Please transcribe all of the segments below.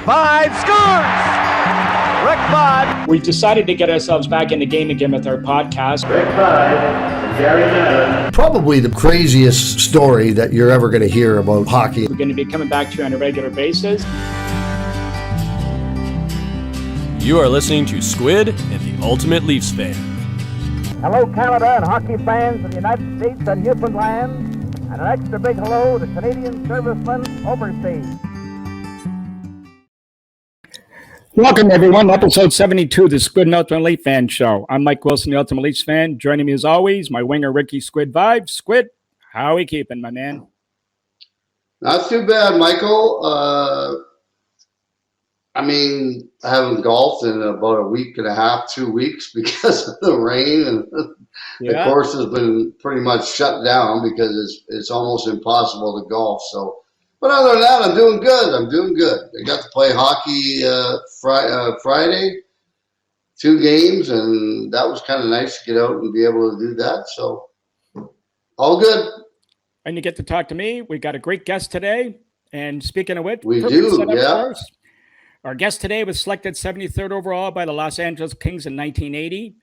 5 scores! Rick Vaughn. We've decided to get ourselves back in the game again with our podcast. Rick Vaughn, Gary Madden. Probably the craziest story that you're ever going to hear about hockey. We're going to be coming back to you on a regular basis. You are listening to Squid and the Ultimate Leafs Fan. Hello, Canada and hockey fans of the United States and Newfoundland, and an extra big hello to Canadian servicemen overseas. Welcome, everyone. Episode 72 of the Squid and Ultimate Leafs Fan Show. I'm Mike Wilson, the Ultimate Leafs Fan. Joining me, as always, my winger, Ricky Squid Vibes. Squid, how are we keeping, my man? Not too bad, Michael. I haven't golfed in about a week and a half, 2 weeks because of the rain, and the course has been pretty much shut down because it's almost impossible to golf. So, but other than that, I'm doing good. I got to play hockey Friday, 2 games, and that was kind of nice to get out and be able to do that. So, all good. And you get to talk to me. We got a great guest today. And speaking of which, we do, yeah. Our guest today was selected 73rd overall by the Los Angeles Kings in 1980.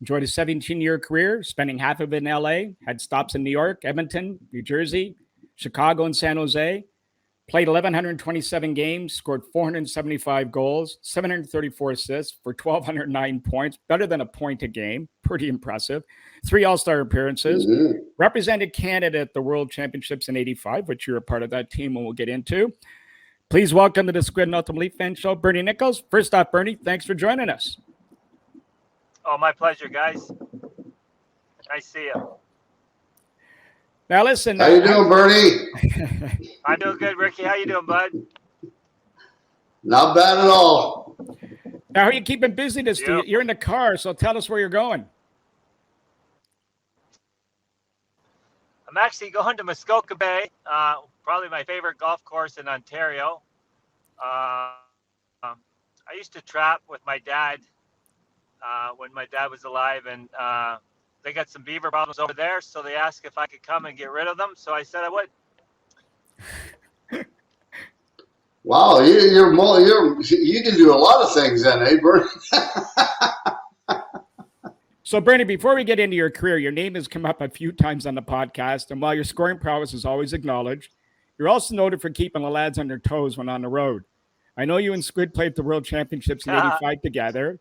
Enjoyed a 17-year career, spending half of it in L.A., had stops in New York, Edmonton, New Jersey, Chicago, and San Jose. Played 1,127 games, scored 475 goals, 734 assists for 1,209 points, better than a point a game. Pretty impressive. 3 All-Star appearances. Mm-hmm. Represented Canada at the World Championships in 85, which you're a part of that team and we'll get into. Please welcome to the Squid and Ultimate Leafs Fan Show, Bernie Nicholls. First off, Bernie, thanks for joining us. Oh, my pleasure, guys. Nice to see you. Now, listen. How you doing, Bernie? I'm doing good, Ricky. How you doing, bud? Not bad at all. Now, how are you keeping busy this day? You're in the car, so tell us where you're going. I'm actually going to Muskoka Bay, probably my favorite golf course in Ontario. I used to trap with my dad when my dad was alive, and they got some beaver problems over there, so they asked if I could come and get rid of them, so I said I would. Wow, you can do a lot of things then, eh, Bernie? So, Bernie, before we get into your career, your name has come up a few times on the podcast, and while your scoring prowess is always acknowledged, you're also noted for keeping the lads on their toes when on the road. I know you and Squid played the World Championships in 85 together,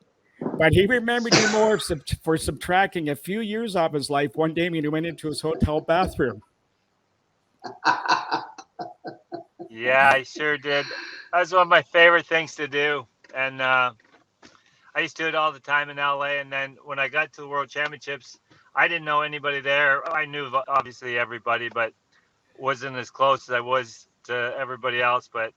but he remembered you more for subtracting a few years off his life one day when he went into his hotel bathroom. Yeah, I sure did. That was one of my favorite things to do, and I used to do it all the time in LA, and then when I got to the World Championships, I didn't know anybody there. I knew obviously everybody, but wasn't as close as I was to everybody else. But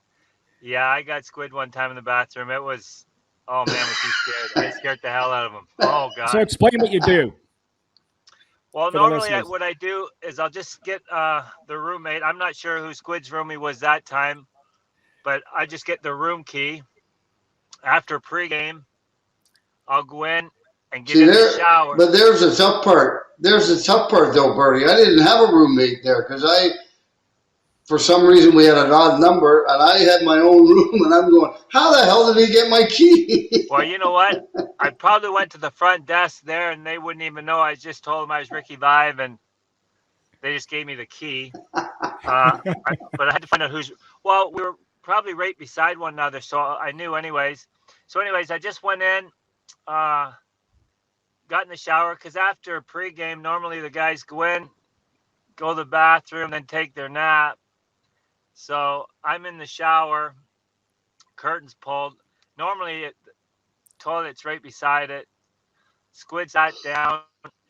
yeah, I got Squid one time in the bathroom. It was, oh man, was he scared. I scared the hell out of him. Oh God. So explain what you do. Well, normally what I do is I'll just get the roommate. I'm not sure who Squid's roomie was that time, but I just get the room key. After pregame, I'll go in and get in the shower. But there's a tough part. Though, Bertie. I didn't have a roommate there because for some reason, we had an odd number, and I had my own room, and I'm going, how the hell did he get my key? Well, you know what? I probably went to the front desk there, and they wouldn't even know. I just told them I was Ricky Vibe, and they just gave me the key. But I had to find out who's – well, we were probably right beside one another, so I knew anyways. So anyways, I just went in. Got in the shower because after pregame, normally the guys go in, go to the bathroom, then take their nap. So I'm in the shower, curtains pulled. Normally, the toilet's right beside it. Squid sat down,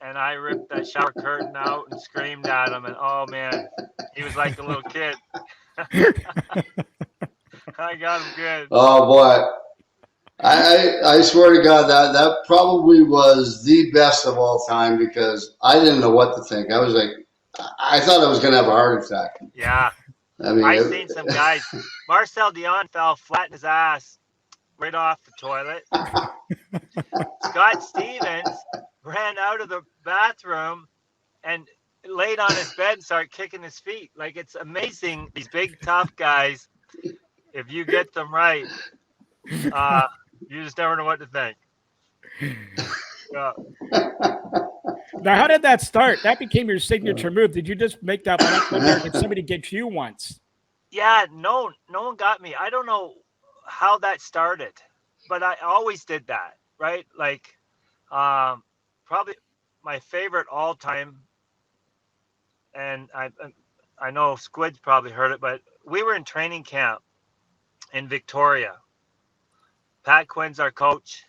and I ripped that shower curtain out and screamed at him. And oh man, he was like a little kid. I got him good. Oh boy. I swear to God, that probably was the best of all time because I didn't know what to think. I was like, I thought I was going to have a heart attack. Yeah. I mean, I've seen some guys. Marcel Dion fell flat in his ass right off the toilet. Scott Stevens ran out of the bathroom and laid on his bed and started kicking his feet. Like, it's amazing. These big, tough guys, if you get them right, You just never know what to think. Yeah. Now, how did that start? That became your signature move. Did you just make that one up one day, or did somebody get you once? Yeah, no one got me. I don't know how that started, but I always did that, right? Like, probably my favorite all time, and I know Squid's probably heard it, but we were in training camp in Victoria. Pat Quinn's our coach.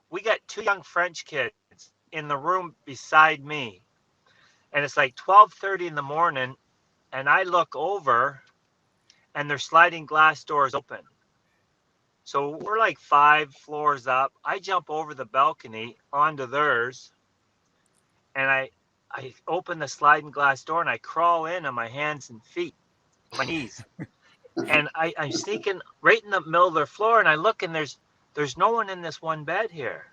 We got two young French kids in the room beside me, and it's like 12:30 in the morning, and I look over, and their sliding glass doors open. So we're like 5 floors up. I jump over the balcony onto theirs, and I open the sliding glass door, and I crawl in on my hands and feet, my knees. And I'm sneaking right in the middle of their floor, and I look, and there's no one in this one bed here.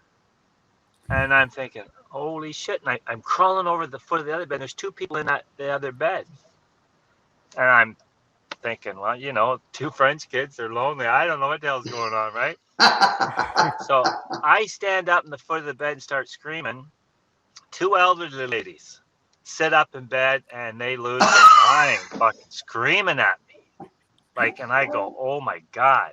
And I'm thinking, holy shit. And I'm crawling over the foot of the other bed. There's 2 people in the other bed. And I'm thinking, well, 2 French kids, they're lonely. I don't know what the hell's going on, right? So I stand up in the foot of the bed and start screaming. 2 elderly ladies sit up in bed, and they lose their mind, fucking screaming at me. Like, and I go, oh my God.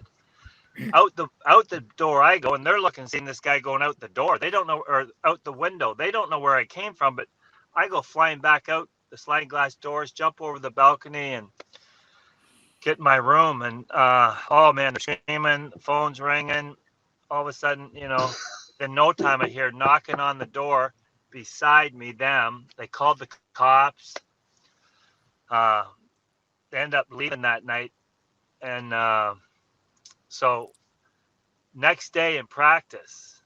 Out the door I go, and they're seeing this guy going out the door. They don't know, or out the window. They don't know where I came from, but I go flying back out the sliding glass doors, jump over the balcony, and get in my room. And oh man, they're screaming, the phone's ringing. All of a sudden, in no time, I hear knocking on the door beside me. They called the cops. They end up leaving that night, and so next day in practice,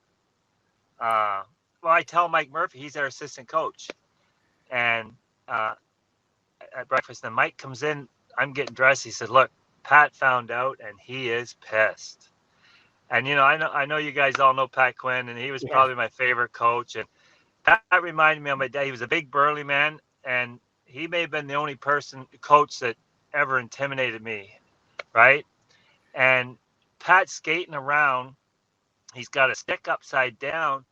I tell Mike Murphy, he's our assistant coach, and at breakfast, then Mike comes in. I'm getting dressed. He said, "Look, Pat found out, and he is pissed." And I know you guys all know Pat Quinn, and he was probably my favorite coach. And Pat reminded me of my dad. He was a big burly man, and he may have been the only coach that ever intimidated me, right? And Pat's skating around. He's got a stick upside down.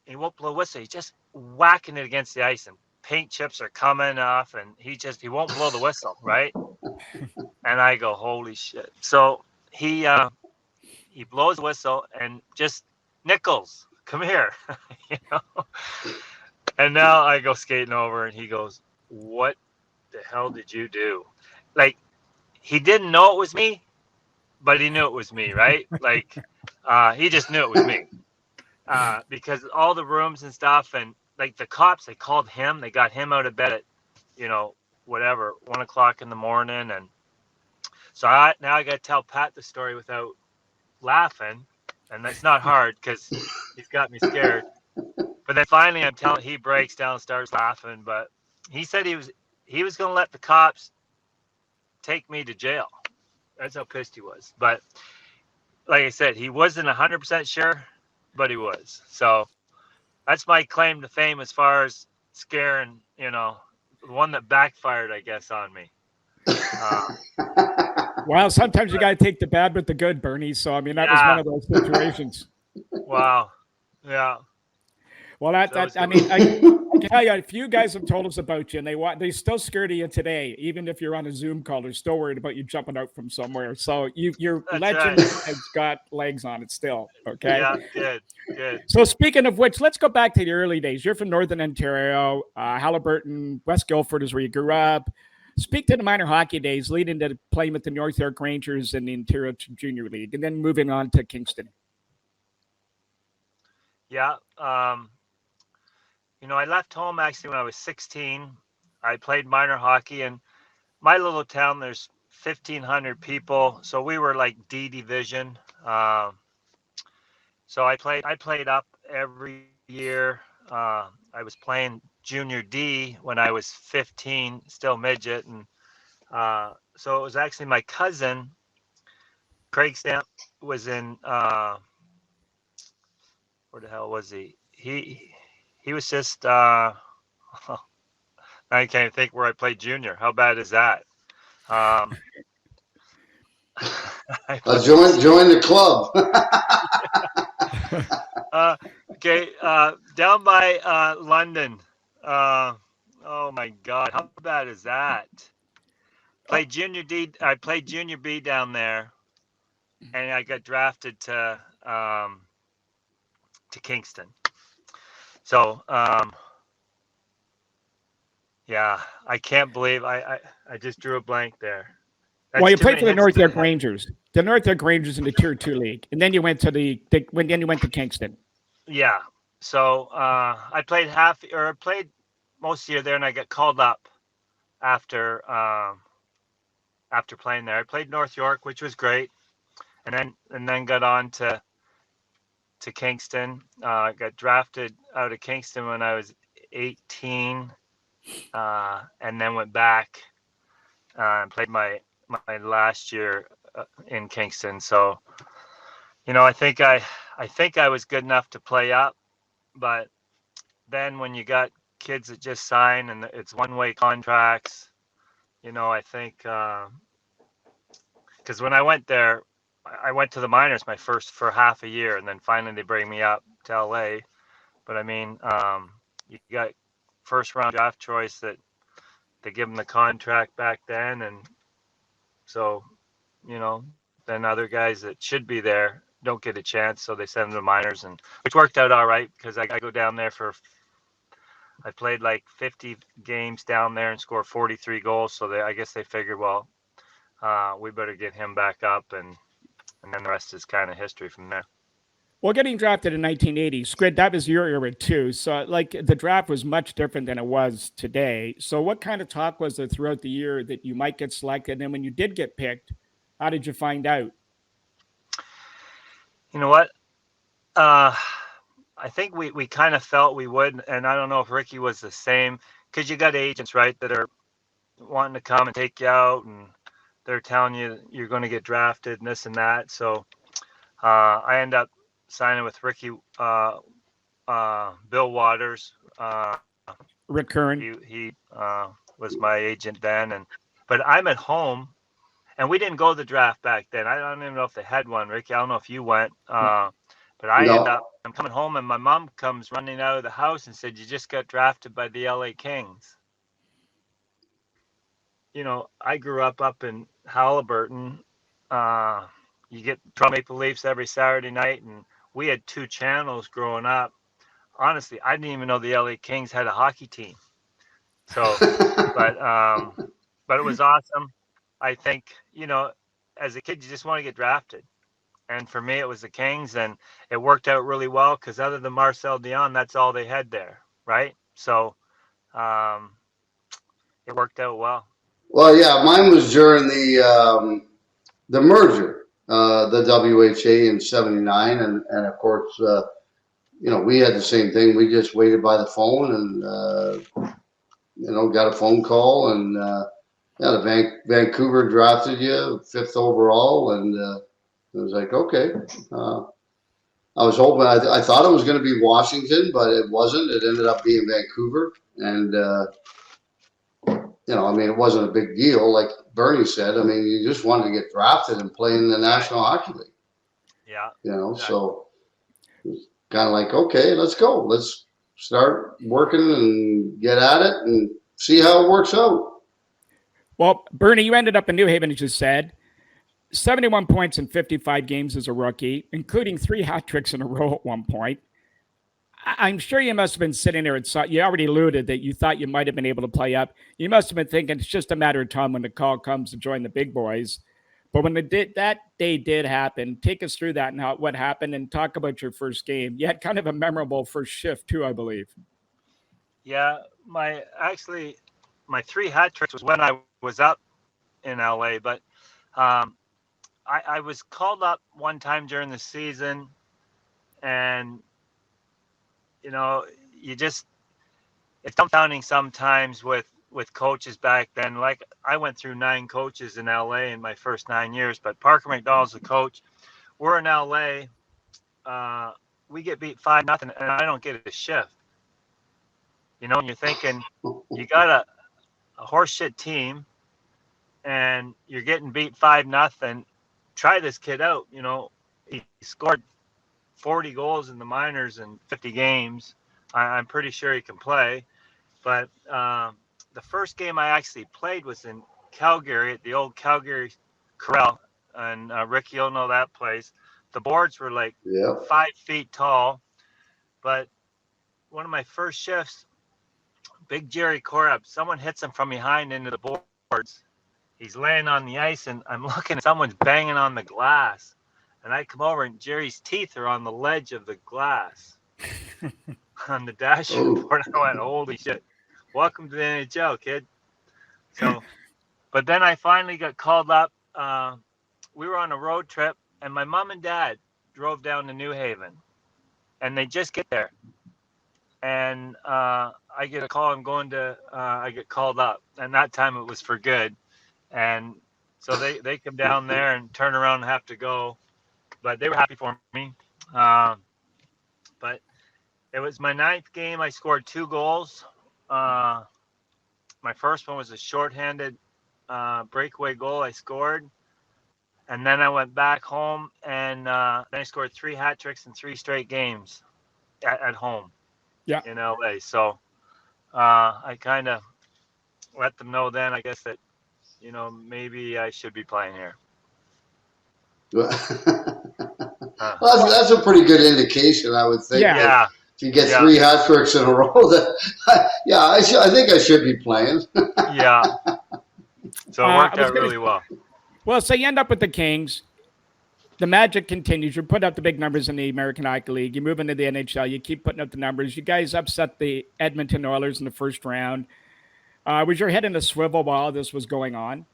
He won't blow a whistle. He's just whacking it against the ice, and paint chips are coming off, and he won't blow the whistle, right? And I go, holy shit. So he blows the whistle, and just, Nicholls, come here. And now I go skating over, and he goes, what the hell did you do? Like, he didn't know it was me, but he knew it was me, right? Like, he just knew it was me. Because all the rooms and stuff, and like the cops, they called him, they got him out of bed at, 1:00 in the morning. And so now I got to tell Pat the story without laughing. And that's not hard because he's got me scared. But then finally he breaks down and starts laughing. But he said he was going to let the cops take me to jail. That's how pissed he was. But like I said, he wasn't 100% sure, but he was. So that's my claim to fame as far as scaring, the one that backfired, I guess, on me. Well, sometimes you got to take the bad with the good, Bernie. So, I mean, that was one of those situations. Wow. Yeah. Well, I can tell you, a few guys have told us about you, and they're still scared of you today. Even if you're on a Zoom call, they're still worried about you jumping out from somewhere. So your legend has got legs on it still. Okay. Yeah, good. So speaking of which, let's go back to the early days. You're from Northern Ontario, Halliburton, West Guildford is where you grew up. Speak to the minor hockey days, leading to playing with the North York Rangers in the Ontario Junior League, and then moving on to Kingston. Yeah. I left home actually when I was 16. I played minor hockey, and my little town, there's 1,500 people. So we were like D division. So I played up every year. I was playing junior D when I was 15, still midget. And so it was actually my cousin, Craig Stamp, was in, where the hell was he? He was just, I can't even think where I played junior. How bad is that? Join the club. Okay, down by London. Oh my God, how bad is that? I played junior B down there, and I got drafted to Kingston. So yeah, I can't believe I just drew a blank there. Well, you played for the North York Rangers. The North York Rangers in the Tier 2 league, and then you went to then you went to Kingston. Yeah. So I played most of the year there, and I got called up after playing there. I played North York, which was great, and then got on to Kingston. Got drafted out of Kingston when I was 18, and then went back and played my last year in Kingston. So, I think I was good enough to play up, but then when you got kids that just sign and it's one-way contracts, I think because when I went there, I went to the minors for half a year, and then finally they bring me up to LA. But I mean, you got first round draft choice that they give them the contract back then, and so then other guys that should be there don't get a chance, so they send them to minors, and which worked out all right because I go down there I played like 50 games down there and scored 43 goals. So I guess they figured, well, we better get him back up, and then the rest is kind of history from there. Well, getting drafted in 1980, Squid, that was your era too. So like the draft was much different than it was today. So what kind of talk was there throughout the year that you might get selected? And then when you did get picked, how did you find out? You know what? I think we kind of felt we would, and I don't know if Ricky was the same, because you got agents, right, that are wanting to come and take you out, and they're telling you you're going to get drafted and this and that. So I end up signing with Ricky, Bill Waters. Rick Curran. He was my agent then, but I'm at home, and we didn't go to the draft back then. I don't even know if they had one, Ricky. I don't know if you went. But I'm coming home, and my mom comes running out of the house and said, "You just got drafted by the LA Kings." I grew up in Halliburton. You get Toronto Maple Leafs every Saturday night, and we had 2 channels growing up. Honestly, I didn't even know the LA Kings had a hockey team. So, but it was awesome. I think, as a kid, you just want to get drafted. And for me, it was the Kings, and it worked out really well because other than Marcel Dion, that's all they had there, right? So it worked out well. Well, yeah, mine was during the merger, the WHA in '79, and of course, we had the same thing. We just waited by the phone and got a phone call, and the Vancouver drafted you 5th overall, and it was like, okay. I was hoping, I thought it was going to be Washington, but it wasn't. It ended up being Vancouver. And, it wasn't a big deal. Like Bernie said, you just wanted to get drafted and play in the National Hockey League. Yeah. Exactly. So it's kind of like, okay, let's go. Let's start working and get at it and see how it works out. Well, Bernie, you ended up in New Haven, as you said. 71 points in 55 games as a rookie, including 3 hat tricks in a row at one point. I'm sure you must have been sitting there and you already alluded that you thought you might have been able to play up. You must have been thinking it's just a matter of time when the call comes to join the big boys. But when that day did happen, take us through that and what happened, and talk about your first game. You had kind of a memorable first shift too, I believe. Yeah, my 3 hat tricks was when I was up in LA, but I was called up one time during the season, and it's dumbfounding sometimes with coaches back then. Like, I went through 9 coaches in LA in my first 9 years, but Parker MacDonald's the coach. We're in LA. We get beat 5-0, and I don't get a shift. And you're thinking, you got a horseshit team, and you're getting beat 5-0. try this kid out. You know, he scored 40 goals in the minors in 50 games. I'm pretty sure he can play. But the first game I actually played was in Calgary at the old Calgary Corral. And Rick, you'll know that place. The boards were like 5 feet tall. But one of my first shifts, Big Jerry Korab, someone hits him from behind into the boards. He's laying on the ice, and I'm looking at someone's banging on the glass. And I come over, and Jerry's teeth are on the ledge of the glass on the dashboard. I went, holy shit. Welcome to the NHL, kid. So, but then I finally got called up. We were on a road trip, and my mom and dad drove down to New Haven. And they just get there. And I get a call. I get called up. And that time it was for good. And so they come down there and turn around and have to go. But they were happy for me. But it was my 9th game. I scored 2 goals. My first one was a shorthanded breakaway goal I scored. And then I went back home, and then I scored 3 hat tricks in 3 straight games at home in LA. So I kind of let them know then, I guess, that, you know, maybe I should be playing here. Well, that's a pretty good indication, I would think. Yeah. If you get 3 hat tricks in a row, I think I should be playing. Yeah. So it worked out really well. Well, so you end up with the Kings. The magic continues. You put up the big numbers in the American Hockey League. You move into the NHL. You keep putting up the numbers. You guys upset the Edmonton Oilers in the first round. Was your head in a swivel while this was going on?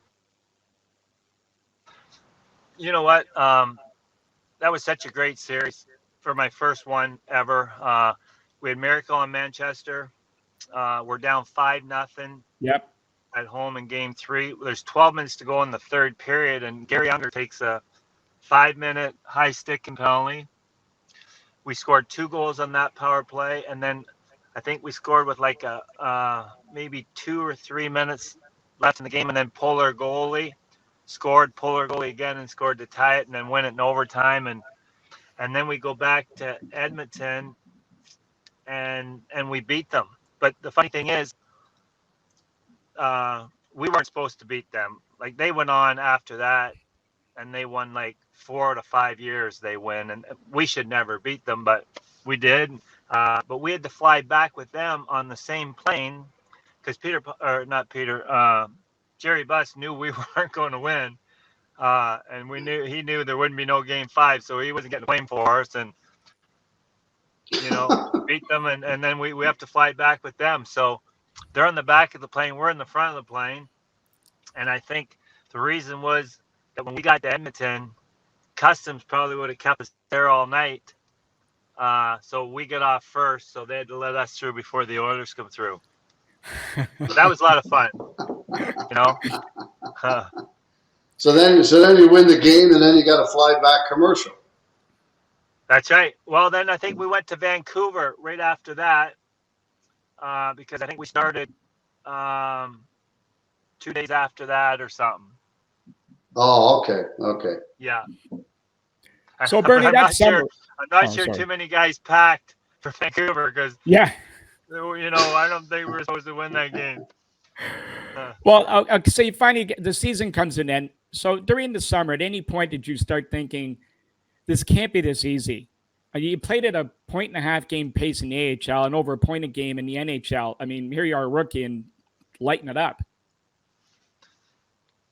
You know what? That was such a great series for my first one ever. We had Miracle in Manchester. We're down 5-0. Yep. At home in game 3. There's 12 minutes to go in the third period, and Gary Unger takes a 5-minute high sticking penalty. We scored 2 goals on that power play, and then I think we scored with like maybe 2 or 3 minutes left in the game, and then Polar goalie again and scored to tie it, and then win it in overtime, and then we go back to Edmonton and we beat them. But the funny thing is, we weren't supposed to beat them. Like, they went on after that, and they won like 4 out of 5 years they win, and we should never beat them, but we did. But we had to fly back with them on the same plane because Jerry Buss knew we weren't going to win, and he knew there wouldn't be no game 5, so he wasn't getting blamed for us, and you know, beat them, and then we have to fly back with them. So they're on the back of the plane. We're in the front of the plane. And I think the reason was that when we got to Edmonton, Customs probably would have kept us there all night. So we got off first. So they had to let us through before the Oilers come through. But that was a lot of fun, you know. So then you win the game, and then you got a fly back commercial. That's right. Well, then I think we went to Vancouver right after that. Because I think we started 2 days after that or something. Oh, okay. Yeah. So, Bernie, I'm that's I'm not sure too many guys packed for Vancouver because, you know, I don't think we were supposed to win that game. Well, so you finally the season comes to an end. So during the summer, at any point did you start thinking, this can't be this easy? You played at a 1.5 game pace in the AHL and over a point a game in the NHL. I mean, here you are, a rookie, and lighten it up.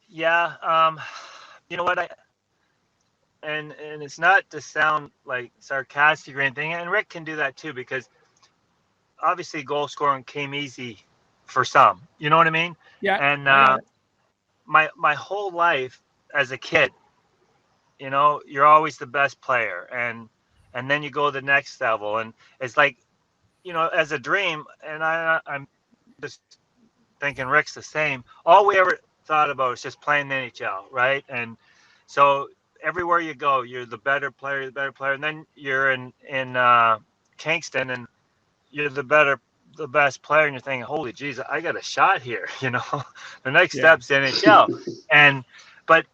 Yeah, you know what? And it's not to sound like sarcastic or anything, and Rick can do that too, because obviously goal scoring came easy for some. You know what I mean? Yeah. And my whole life as a kid, you know, you're always the best player, and then you go to the next level, and it's like, you know, as a dream, and I'm just thinking Rick's the same. All we ever thought about was just playing the NHL, right? And so everywhere you go, you're the better player, and then you're in Kingston, and you're the best player, and you're thinking, holy jeez, I got a shot here, you know. The next step's NHL, but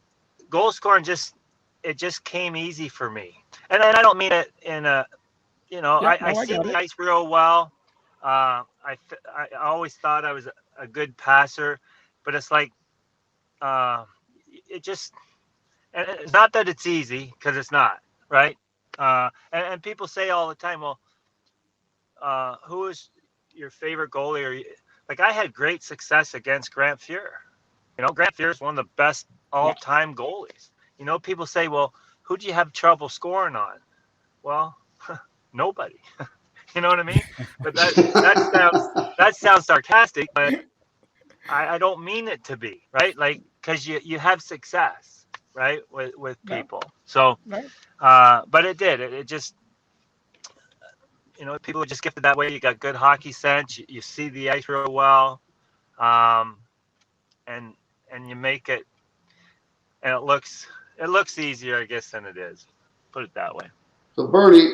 goal scoring just it just came easy for me. And I don't mean it in a, I see the ice real well. I always thought I was a good passer, but it's like, it just, and it's not that it's easy, because it's not, right? And people say all the time, well, who is your favorite goalie? Or like, I had great success against Grant Fuhr. Grant Fuhr is one of the best all-time goalies. People say, well, who do you have trouble scoring on? Well, nobody. You know what I mean? But that sounds sarcastic, but I don't mean it to be, right? Like, because you have success, right, with people. So, but it did. It just, people are just gifted that way. You got good hockey sense. You see the ice real well, and you make it, and it looks easier, I guess, than it is. Put it that way. So Bernie,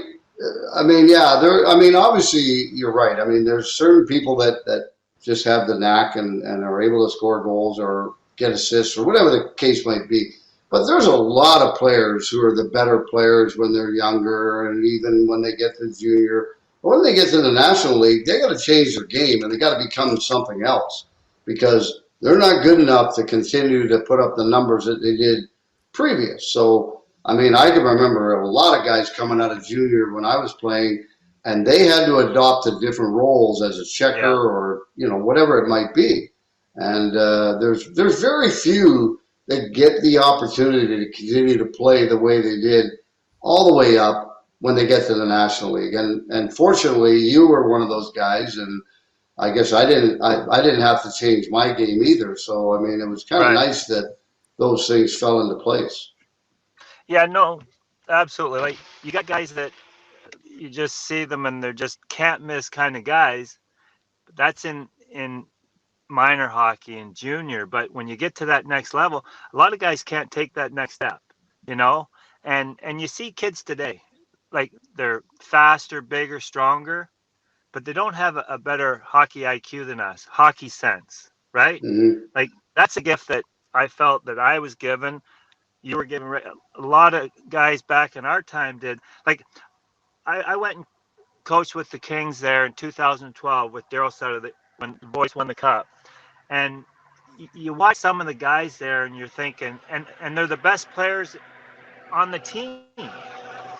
obviously you're right. I mean, there's certain people that just have the knack and are able to score goals or get assists or whatever the case might be. But there's a lot of players who are the better players when they're younger, and even when they get to junior or when they get to the National League, they got to change their game and they got to become something else, because they're not good enough to continue to put up the numbers that they did previous. So, I can remember a lot of guys coming out of junior when I was playing, and they had to adopt to different roles as a checker or, whatever it might be. And there's very few that get the opportunity to continue to play the way they did all the way up when they get to the National League. And fortunately, you were one of those guys, and I guess I didn't have to change my game either. So, it was kind of nice that those things fell into place. Yeah, no, absolutely. Like, you got guys that you just see them and they're just can't miss kind of guys. That's in minor hockey and junior. But when you get to that next level, a lot of guys can't take that next step, and you see kids today, like, they're faster, bigger, stronger, but they don't have a better hockey IQ than us, hockey sense, right? Mm-hmm. Like, that's a gift that I felt that I was given. You were given. A lot of guys back in our time did. Like, I went and coached with the Kings there in 2012 with Daryl Sutter when the boys won the Cup. And you watch some of the guys there and you're thinking, and they're the best players on the team.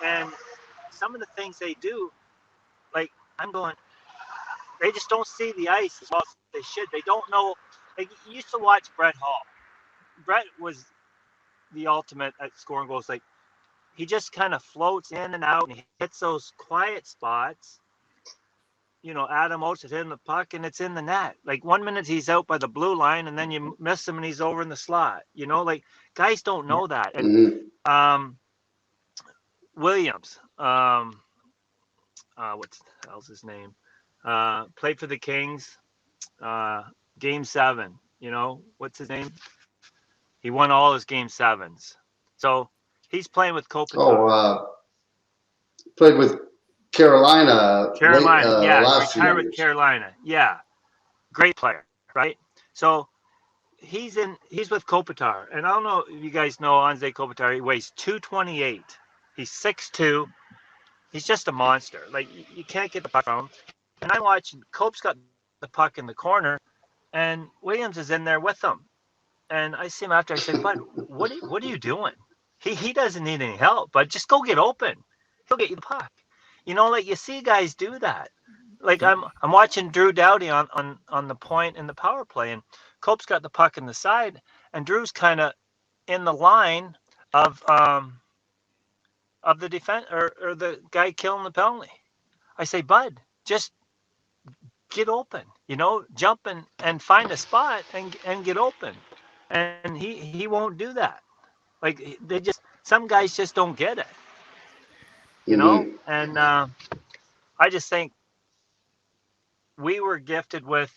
And some of the things they do, like, I'm going, they just don't see the ice as well as they should. They don't know. Like, you used to watch Brett Hall. Brett was the ultimate at scoring goals. Like, he just kind of floats in and out and he hits those quiet spots. Adam Oates is hitting the puck and it's in the net. Like, 1 minute he's out by the blue line and then you miss him and he's over in the slot. Like, guys don't know that. And Williams, what the hell's his name? Played for the Kings, Game 7. What's his name? He won all his Game 7s. So he's playing with Kopitar. Played with Carolina. Retired with Carolina. Yeah. Great player, right? So he's with Kopitar. And I don't know if you guys know Anze Kopitar. He weighs 228. He's 6'2". He's just a monster. Like, you can't get the puck from him. And I'm watching, Cope's got the puck in the corner, and Williams is in there with him. And I see him after. I said, "Bud, what are you doing? He doesn't need any help, but just go get open. He'll get you the puck." Like, you see guys do that. Like, I'm watching Drew Doughty on the point in the power play, and Cope's got the puck in the side, and Drew's kind of in the line of the defense or the guy killing the penalty. I say, "Bud, just get open. Jump and find a spot and get open." And he won't do that. Like, some guys just don't get it, And I just think we were gifted with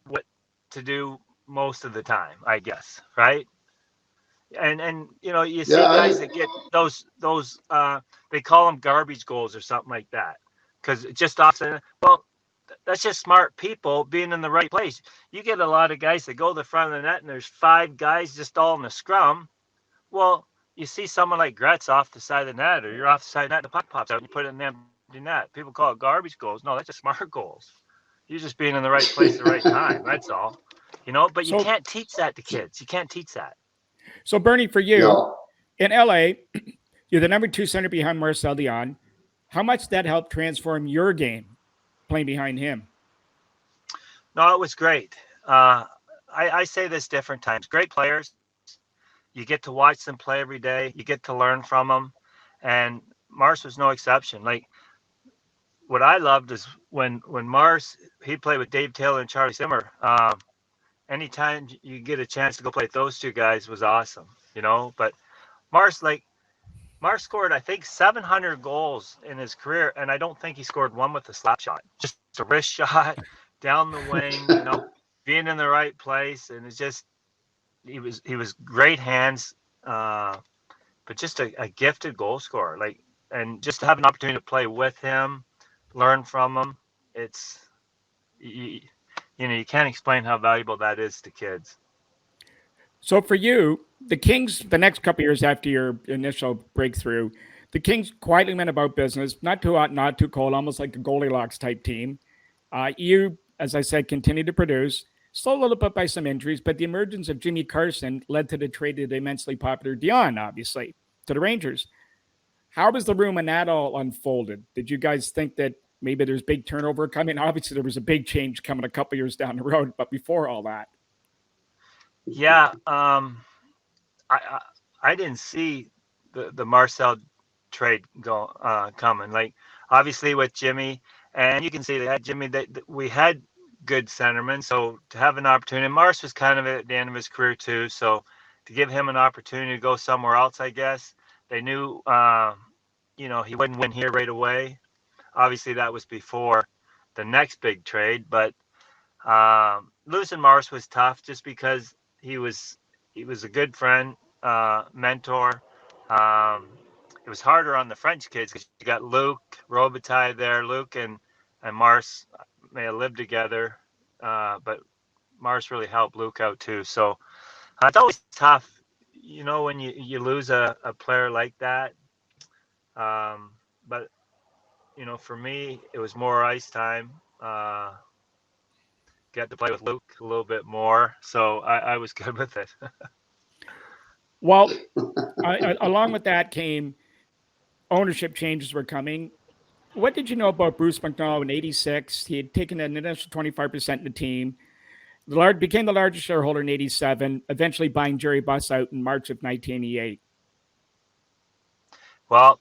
what to do most of the time, I guess, right? And you see guys that get those they call them garbage goals or something like that, because it just often, well, that's just smart people being in the right place. You get a lot of guys that go to the front of the net and there's 5 guys just all in the scrum. Well, you see someone like Gretz off the side of the net, or you're off the side of the net, the puck pops out, and you put it in the empty net. People call it garbage goals. No, that's just smart goals. You're just being in the right place at the right time. That's all. But you can't teach that to kids. You can't teach that. So, Bernie, for you, No. in LA, you're the number 2 center behind Marcel Dion. How much that helped transform your game playing behind him? No, it was great. I say this different times. Great players. You get to watch them play every day. You get to learn from them. And Mars was no exception. Like, what I loved is when Mars, he played with Dave Taylor and Charlie Simmer. Anytime you get a chance to go play with those two guys was awesome, But Mars scored, I think, 700 goals in his career, and I don't think he scored one with a slap shot. Just a wrist shot down the wing, being in the right place, and it's just he was great hands, but just a gifted goal scorer. And just to have an opportunity to play with him, learn from him, it's you can't explain how valuable that is to kids. So for you, the Kings, the next couple of years after your initial breakthrough, the Kings quietly went about business, not too hot, not too cold, almost like a Goldilocks type team. You, as I said, continued to produce, slowed a little bit by some injuries, but the emergence of Jimmy Carson led to the trade of the immensely popular Dion, obviously, to the Rangers. How was the room when that all unfolded? Did you guys think that maybe there's big turnover coming? Obviously, there was a big change coming a couple years down the road, but before all that. Yeah, I didn't see the Marcel trade coming. Like, obviously with Jimmy, and you can see that Jimmy, that we had good centermen, so to have an opportunity, Mars was kind of at the end of his career too, so to give him an opportunity to go somewhere else, I guess they knew he wouldn't win here right away. Obviously that was before the next big trade, but losing Mars was tough just because he was a good friend, mentor. It was harder on the French kids because you got Luc Robitaille there. Luc and Mars may have lived together, but Mars really helped Luc out too. So it's always tough, when you lose a player like that. But for me, it was more ice time. Got to play with Luc a little bit more, so I was good with it. Well, along with that came ownership changes were coming. What did you know about Bruce MacDonald in '86? He had taken an initial 25% in the team. Became the largest shareholder in '87, eventually buying Jerry Buss out in March of 1988. Well,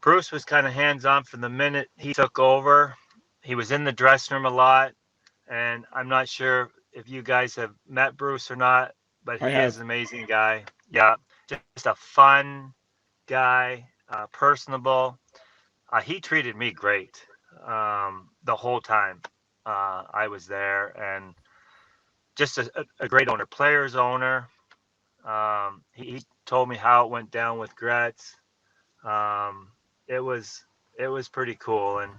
Bruce was kind of hands-on from the minute he took over. He was in the dressing room a lot, and I'm not sure if you guys have met Bruce or not, but he is an amazing guy. Yeah, just a fun guy, personable. He treated me great the whole time I was there, and just a great owner, players owner. He told me how it went down with Gretz. It was pretty cool, and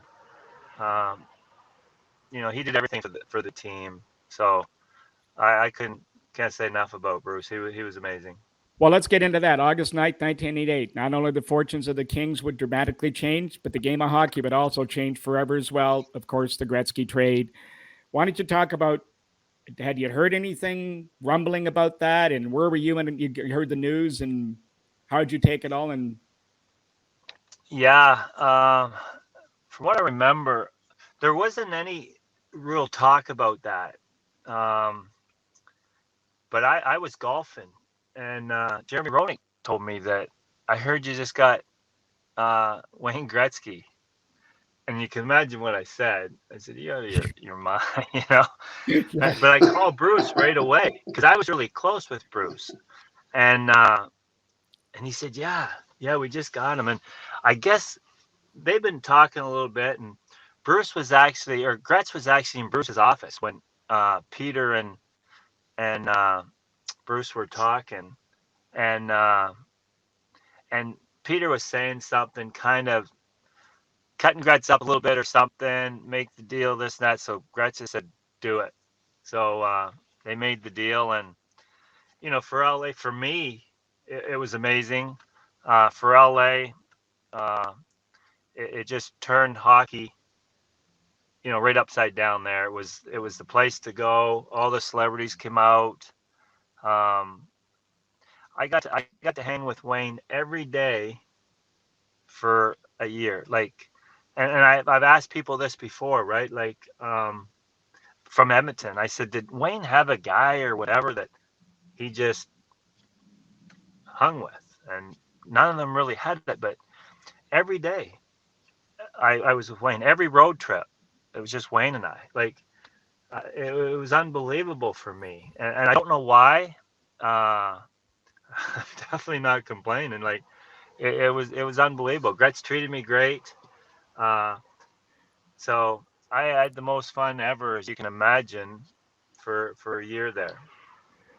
he did everything for the team. So I can't say enough about Bruce. He was amazing. Well, let's get into that. August 9th, 1988. Not only the fortunes of the Kings would dramatically change, but the game of hockey would also change forever as well. Of course, the Gretzky trade. Why don't you talk about, had you heard anything rumbling about that? And where were you when you heard the news? And how did you take it all? And yeah, from what I remember, there wasn't any real talk about that. But I was golfing, and Jeremy Roenick told me that I heard you just got Wayne Gretzky. And you can imagine what I said. I said, "You out of your mind," But I called Bruce right away because I was really close with Bruce, and he said, "Yeah, we just got him." And I guess they've been talking a little bit, and Gretz was actually in Bruce's office when Peter and Bruce were talking, and Peter was saying something, kind of cutting Gretz up a little bit or something, make the deal, this and that. So Gretz just said, "Do it." So they made the deal, and for LA, for me, it was amazing. For LA, it just turned hockey, right upside down there. It was the place to go. All the celebrities came out. I got to hang with Wayne every day for a year. Like, and I've asked people this before, right? Like, from Edmonton, I said, did Wayne have a guy or whatever that he just hung with? And none of them really had that, but every day I was with Wayne. Every road trip, it was just Wayne and I. Like, it was unbelievable for me, and I don't know why. I'm definitely not complaining. Like, it was unbelievable. Gretz treated me great. So I had the most fun ever, as you can imagine, for a year there.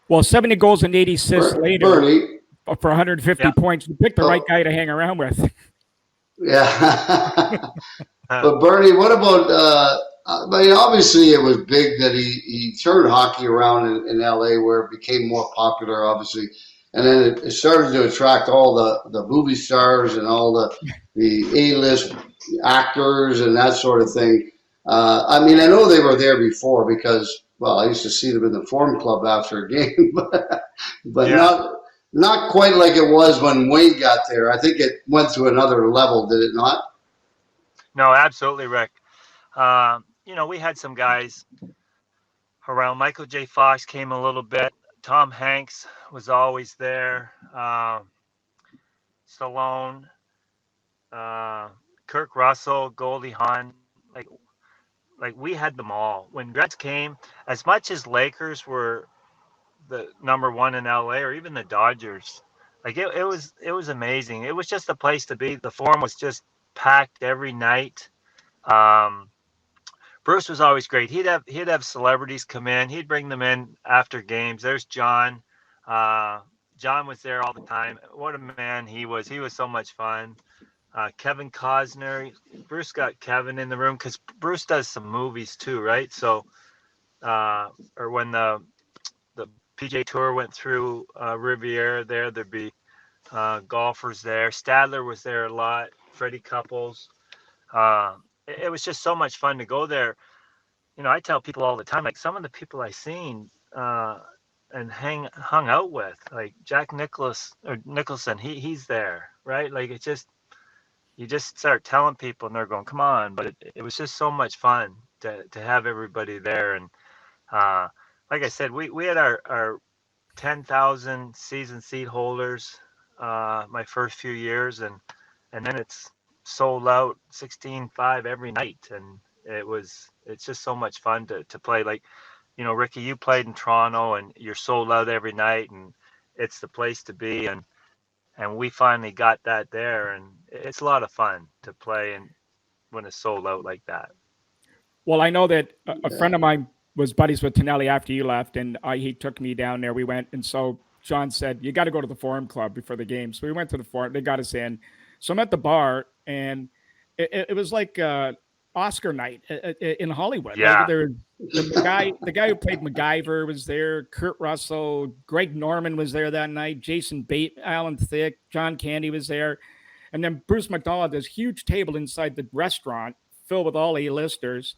Well, 70 goals and 80 assists later Bernie, for 150 points. You picked the right guy to hang around with. Yeah. But Bernie, what about, obviously it was big that he turned hockey around in LA, where it became more popular, obviously. And then it started to attract all the movie stars and all the A-list actors and that sort of thing. I know they were there before because, well, I used to see them in the Forum Club after a game, but not quite like it was when Wayne got there. I think it went to another level, did it not? No, absolutely, Rick. We had some guys around. Michael J. Fox came a little bit. Tom Hanks was always there. Stallone, Kirk Russell, Goldie Hawn. Like we had them all. When Gretz came, as much as Lakers were the number one in LA, or even the Dodgers, like it was amazing. It was just a place to be. The Forum was just packed every night. Bruce was always great. He'd have celebrities come in. He'd bring them in after games. There's John. John was there all the time. What a man he was. He was so much fun. Kevin Costner. Bruce got Kevin in the room because Bruce does some movies too, right? So, or when the PJ Tour went through Riviera, there'd be golfers there. Stadler was there a lot. Freddie Couples. It was just so much fun to go there. I tell people all the time, like some of the people I seen and hung out with, like Jack Nicholson, he's there, right? Like you just start telling people and they're going, come on. But it was just so much fun to have everybody there. And like I said, we had our 10,000 season seat holders my first few years, and then it's sold out 16,500 every night, and it's just so much fun to play. Like, Ricky, you played in Toronto and you're sold out every night, and it's the place to be, and we finally got that there, and it's a lot of fun to play and when it's sold out like that. Well, I know that a friend of mine was buddies with Tonelli after you left, and he took me down there. We went, and so John said, you got to go to the Forum Club before the game. So we went to the Forum. They got us in. So I'm at the bar, and it was like Oscar night in Hollywood. Yeah. Like the guy who played MacGyver was there. Kurt Russell, Greg Norman was there that night. Jason Bate, Alan Thicke, John Candy was there. And then Bruce MacDonald, this huge table inside the restaurant filled with all A-listers.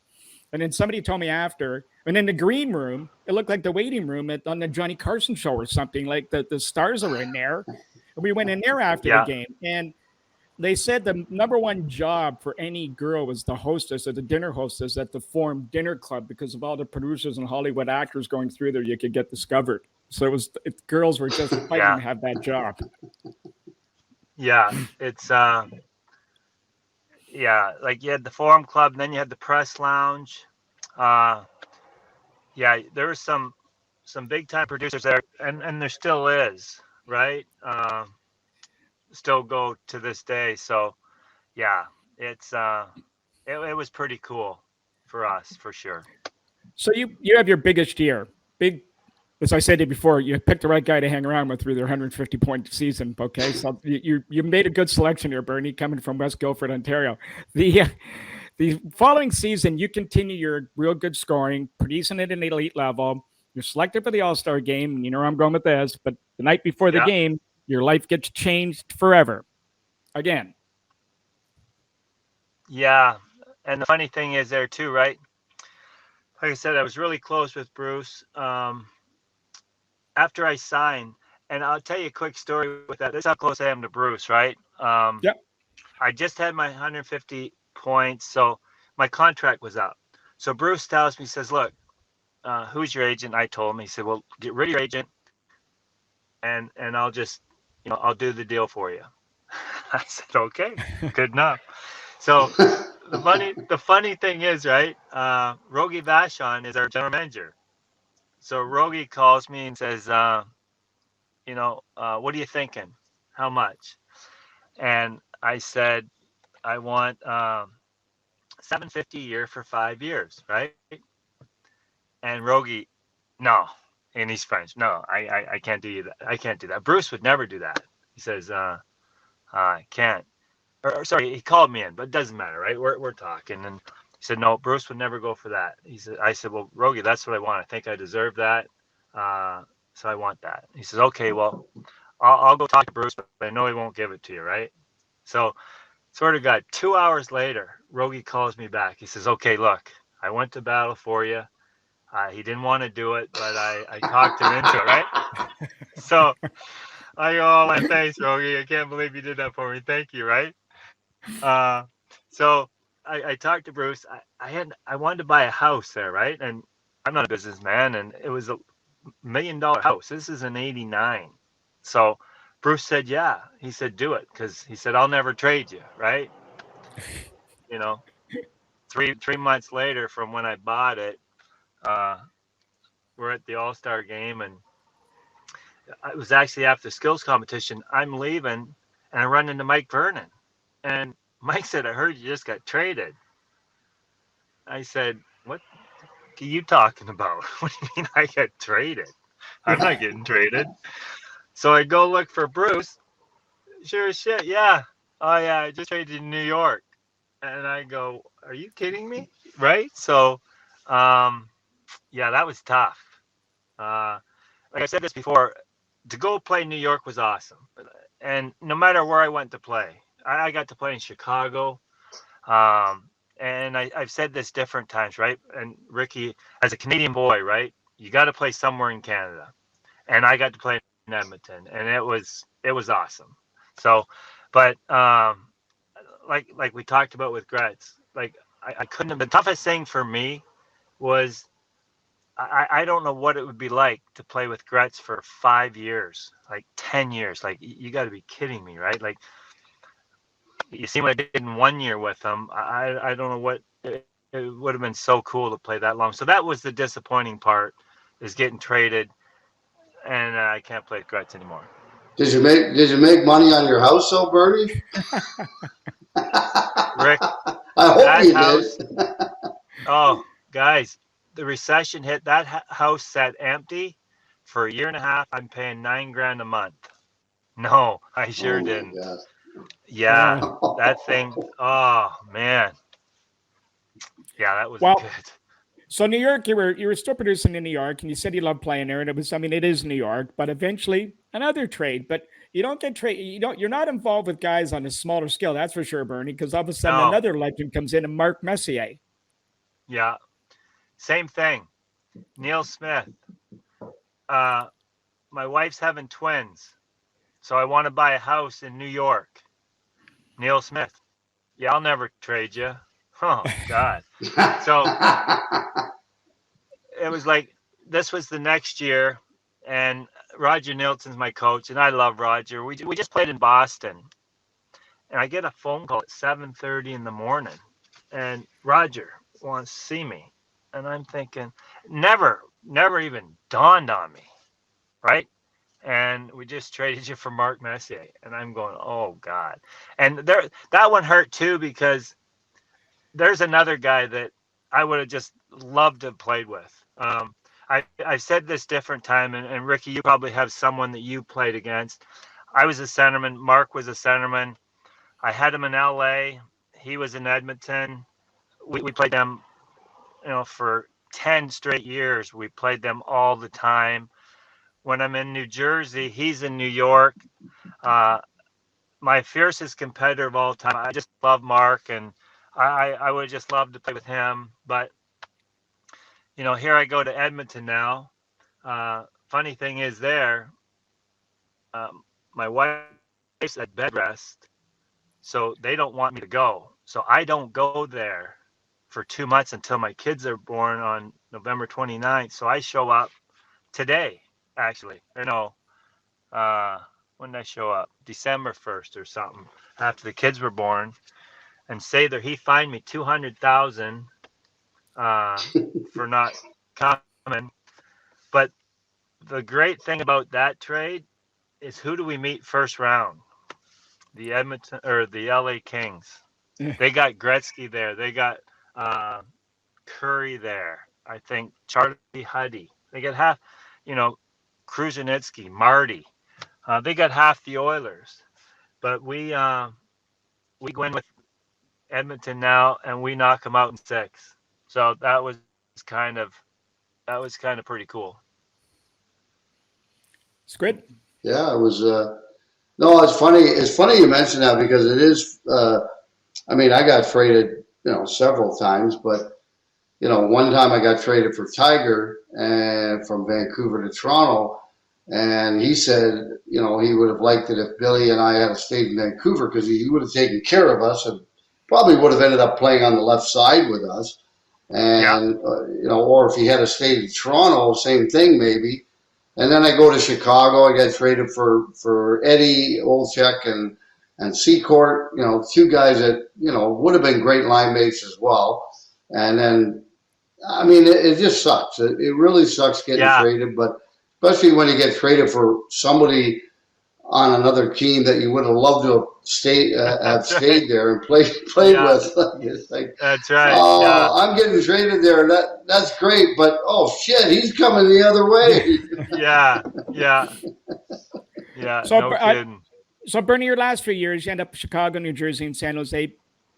And then somebody told me after, and in the green room, it looked like the waiting room on the Johnny Carson show or something. Like the stars are in there. And we went in there after the game, and they said the number one job for any girl was the hostess or the dinner hostess at the Forum Dinner Club, because of all the producers and Hollywood actors going through there, you could get discovered. So girls were just fighting to have that job. Yeah, it's like you had the Forum Club, and then you had the press lounge. There were some big time producers there, and there still is, right? Still go to this day. So it's it was pretty cool for us, for sure. So you have your biggest year. As I said to you before, you picked the right guy to hang around with through their 150-point season. Okay, so you made a good selection here, Bernie, coming from West Guildford, Ontario. The following season, you continue your real good scoring, producing at an elite level. You're selected for the All-Star game. You know where I'm going with this, but the night before the game, your life gets changed forever. Again. Yeah. And the funny thing is there too, right? Like I said, I was really close with Bruce. After I signed, and I'll tell you a quick story with that. This is how close I am to Bruce, right? Yep. I just had my 150 points, so my contract was up. So Bruce tells me, he says, look, who's your agent? I told him. He said, well, get rid of your agent, and I'll just, I'll do the deal for you. I said, okay, good enough. So the funny thing is, right, Rogie Vachon is our general manager. So Rogie calls me and says, what are you thinking? How much? And I said, I want $750 a year for 5 years, right? And Rogie, no. And he's French. No, I can't do that. I can't do that. Bruce would never do that. He says, I can't. Or sorry, he called me in, but it doesn't matter, right? We're talking. And he said, no, Bruce would never go for that. I said, well, Rogie, that's what I want. I think I deserve that. So I want that. He says, okay, well, I'll go talk to Bruce, but I know he won't give it to you, right? So sort of got 2 hours later, Rogie calls me back. He says, okay, look, I went to battle for you. He didn't want to do it, but I talked him into it, right? So I go, oh, my thanks, Rogie. I can't believe you did that for me. Thank you, right? So I talked to Bruce. I wanted to buy a house there, right? And I'm not a businessman, and it was $1 million house. This is an 89. So Bruce said, yeah. He said, do it, because he said, I'll never trade you, right? 3 months later from when I bought it, we're at the All-Star game, and it was actually after the skills competition. I'm leaving, and I run into Mike Vernon. And Mike said, I heard you just got traded. I said, what are you talking about? What do you mean I got traded? I'm not getting traded. So I go look for Bruce. Sure as shit, yeah. Oh, yeah, I just traded in New York. And I go, are you kidding me? Right? So, yeah, that was tough. Like I said this before, to go play New York was awesome. And no matter where I went to play, I got to play in Chicago. And I've said this different times, right? And Ricky, as a Canadian boy, right, you got to play somewhere in Canada. And I got to play in Edmonton, and it was awesome. So, but like we talked about with Gretz, like I couldn't have. The toughest thing for me was I don't know what it would be like to play with Gretz for 5 years, like 10 years. Like, you got to be kidding me, right? Like, you see what I did in 1 year with him. I don't know what it would have been so cool to play that long. So that was the disappointing part, is getting traded, and I can't play with Gretz anymore. Did you make money on your house, though, Bernie? Rick, I hope you did. Oh, guys, the recession hit. That house sat empty for a year and a half. I'm paying $9,000 a month. No, I sure didn't. God. Yeah, that thing. Oh man. Yeah, that was good. So New York, you were still producing in New York, and you said you loved playing there, and it is New York, but eventually another trade. But you don't get trade. You're not involved with guys on a smaller scale, that's for sure, Bernie. Because all of a sudden another legend comes in, and Mark Messier. Yeah, same thing. Neil Smith. My wife's having twins, so I want to buy a house in New York. Neil Smith. Yeah, I'll never trade you. Oh God. So it was like, this was the next year, and Roger Nilsson's my coach, and I love Roger. We just played in Boston, and I get a phone call at 7:30 in the morning, and Roger wants to see me, and I'm thinking, never even dawned on me, right? And we just traded you for Mark Messier, and I'm going, oh God. And that one hurt too, because there's another guy that I would have just loved to have played with. I've said this different time, and Ricky, you probably have someone that you played against. I was a centerman. Mark was a centerman. I had him in LA. He was in Edmonton. We played them, for 10 straight years. We played them all the time. when I'm in New Jersey, he's in New York. My fiercest competitor of all time. I just love Mark, and I would just love to play with him. But here I go to Edmonton now. Funny thing is, my wife's at bed rest, so they don't want me to go. So I don't go there for 2 months until my kids are born on November 29th. So I show up today, actually. Or no, when did I show up? December 1st or something, after the kids were born, and say that he fined me $200,000 for not coming. But the great thing about that trade is, who do we meet first round? The Edmonton or the LA Kings. They got Gretzky there. They got Curry there. I think Charlie Huddy. They got half, Kruzhenitsky, Marty. They got half the Oilers. But we go in with Edmonton now, and we knock them out in 6. So that was kind of pretty cool. Squid? Yeah, it was. No, it's funny. It's funny you mention that, because it is. I mean, I got traded, several times, but one time I got traded for Tiger and from Vancouver to Toronto, and he said, he would have liked it if Billy and I had stayed in Vancouver, because he would have taken care of us and probably would have ended up playing on the left side with us, and or if he had stayed in Toronto, same thing maybe. And then I go to Chicago. I got traded for Eddie Olczyk and Seacourt, 2 guys that, would have been great line mates as well. And then, I mean, it just sucks. It really sucks getting traded, but especially when you get traded for somebody on another team that you would have loved to have stayed there and played with. It's like, that's right. Oh, I'm getting traded there. That's great, but oh shit, he's coming the other way. Yeah. So, no kidding. So Bernie, your last 3 years, you end up in Chicago, New Jersey, and San Jose.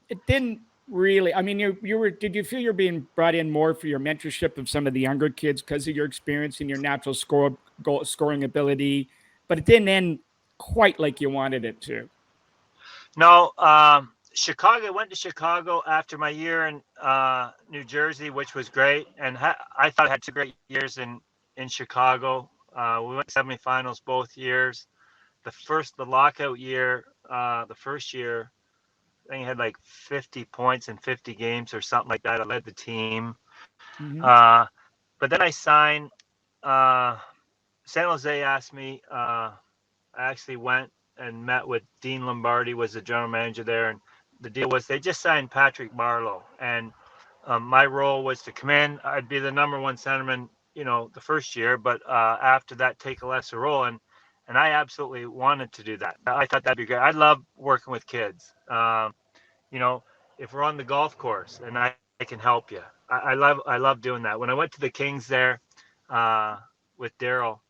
It didn't really. I mean, you were. Did you feel you're being brought in more for your mentorship of some of the younger kids because of your experience and your natural scoring ability? But it didn't end quite like you wanted it to. No, Chicago. I went to Chicago after my year in New Jersey, which was great, and I thought I had 2 great years in Chicago. We went to semifinals both years. The lockout year, the first year, I think I had like 50 points in 50 games or something like that. I led the team. Mm-hmm. But then I signed. San Jose asked me. I actually went and met with Dean Lombardi, was the general manager there, and the deal was they just signed Patrick Marleau, and my role was to come in. I'd be the number 1 centerman, the first year, but after that, take a lesser role, and I absolutely wanted to do that. I thought that'd be great. I love working with kids. If we're on the golf course and I can help you, I love doing that. When I went to the Kings there with Daryl,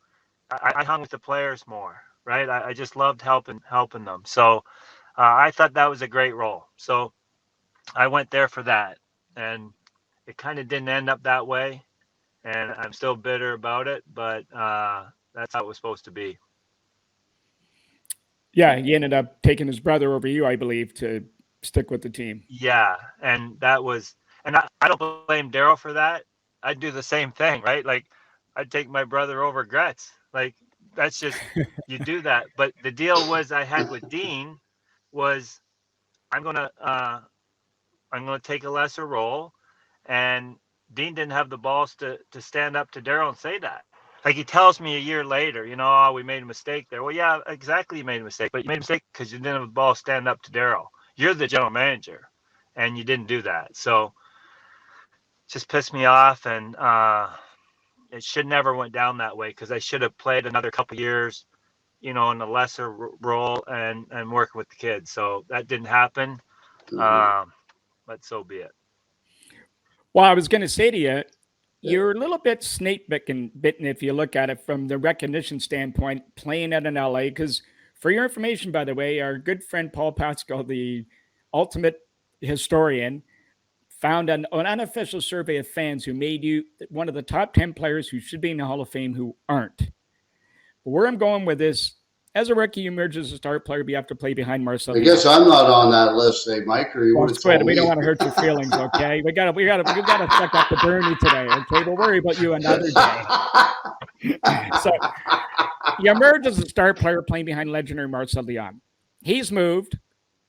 I hung with the players more. Right. I just loved helping them. So I thought that was a great role. So I went there for that, and it kind of didn't end up that way. And I'm still bitter about it, but that's how it was supposed to be. Yeah. He ended up taking his brother over you, I believe, to stick with the team. Yeah. And that was, and I don't blame Daryl for that. I'd do the same thing, right? Like, I'd take my brother over Gretz. Like, that's just, you do that. But the deal was I had with Dean was I'm going to take a lesser role. And Dean didn't have the balls to stand up to Daryl and say that. Like, he tells me a year later, we made a mistake there. Well, yeah, exactly. You made a mistake, but you made a mistake because you didn't have the ball stand up to Daryl. You're the general manager, and you didn't do that. So it just pissed me off, and it should never went down that way, because I should have played another couple years, in a lesser role and working with the kids. So that didn't happen, but so be it. Well, I was going to say to you, you're a little bit snake bitten if you look at it from the recognition standpoint, playing at an LA. Because for your information, by the way, our good friend Paul Pascal, the ultimate historian, found an unofficial survey of fans who made you one of the top 10 players who should be in the Hall of Fame who aren't. Where I'm going with this, as a rookie, you emerge as a star player, but you have to play behind Marcel. I guess I'm not on that list, Mike, or you would have Squid, told we me. don't want to hurt your feelings, okay? We gotta suck up to Bernie today, okay? We'll worry about you another day. So you emerge as a star player playing behind legendary Marcel Leon. He's moved.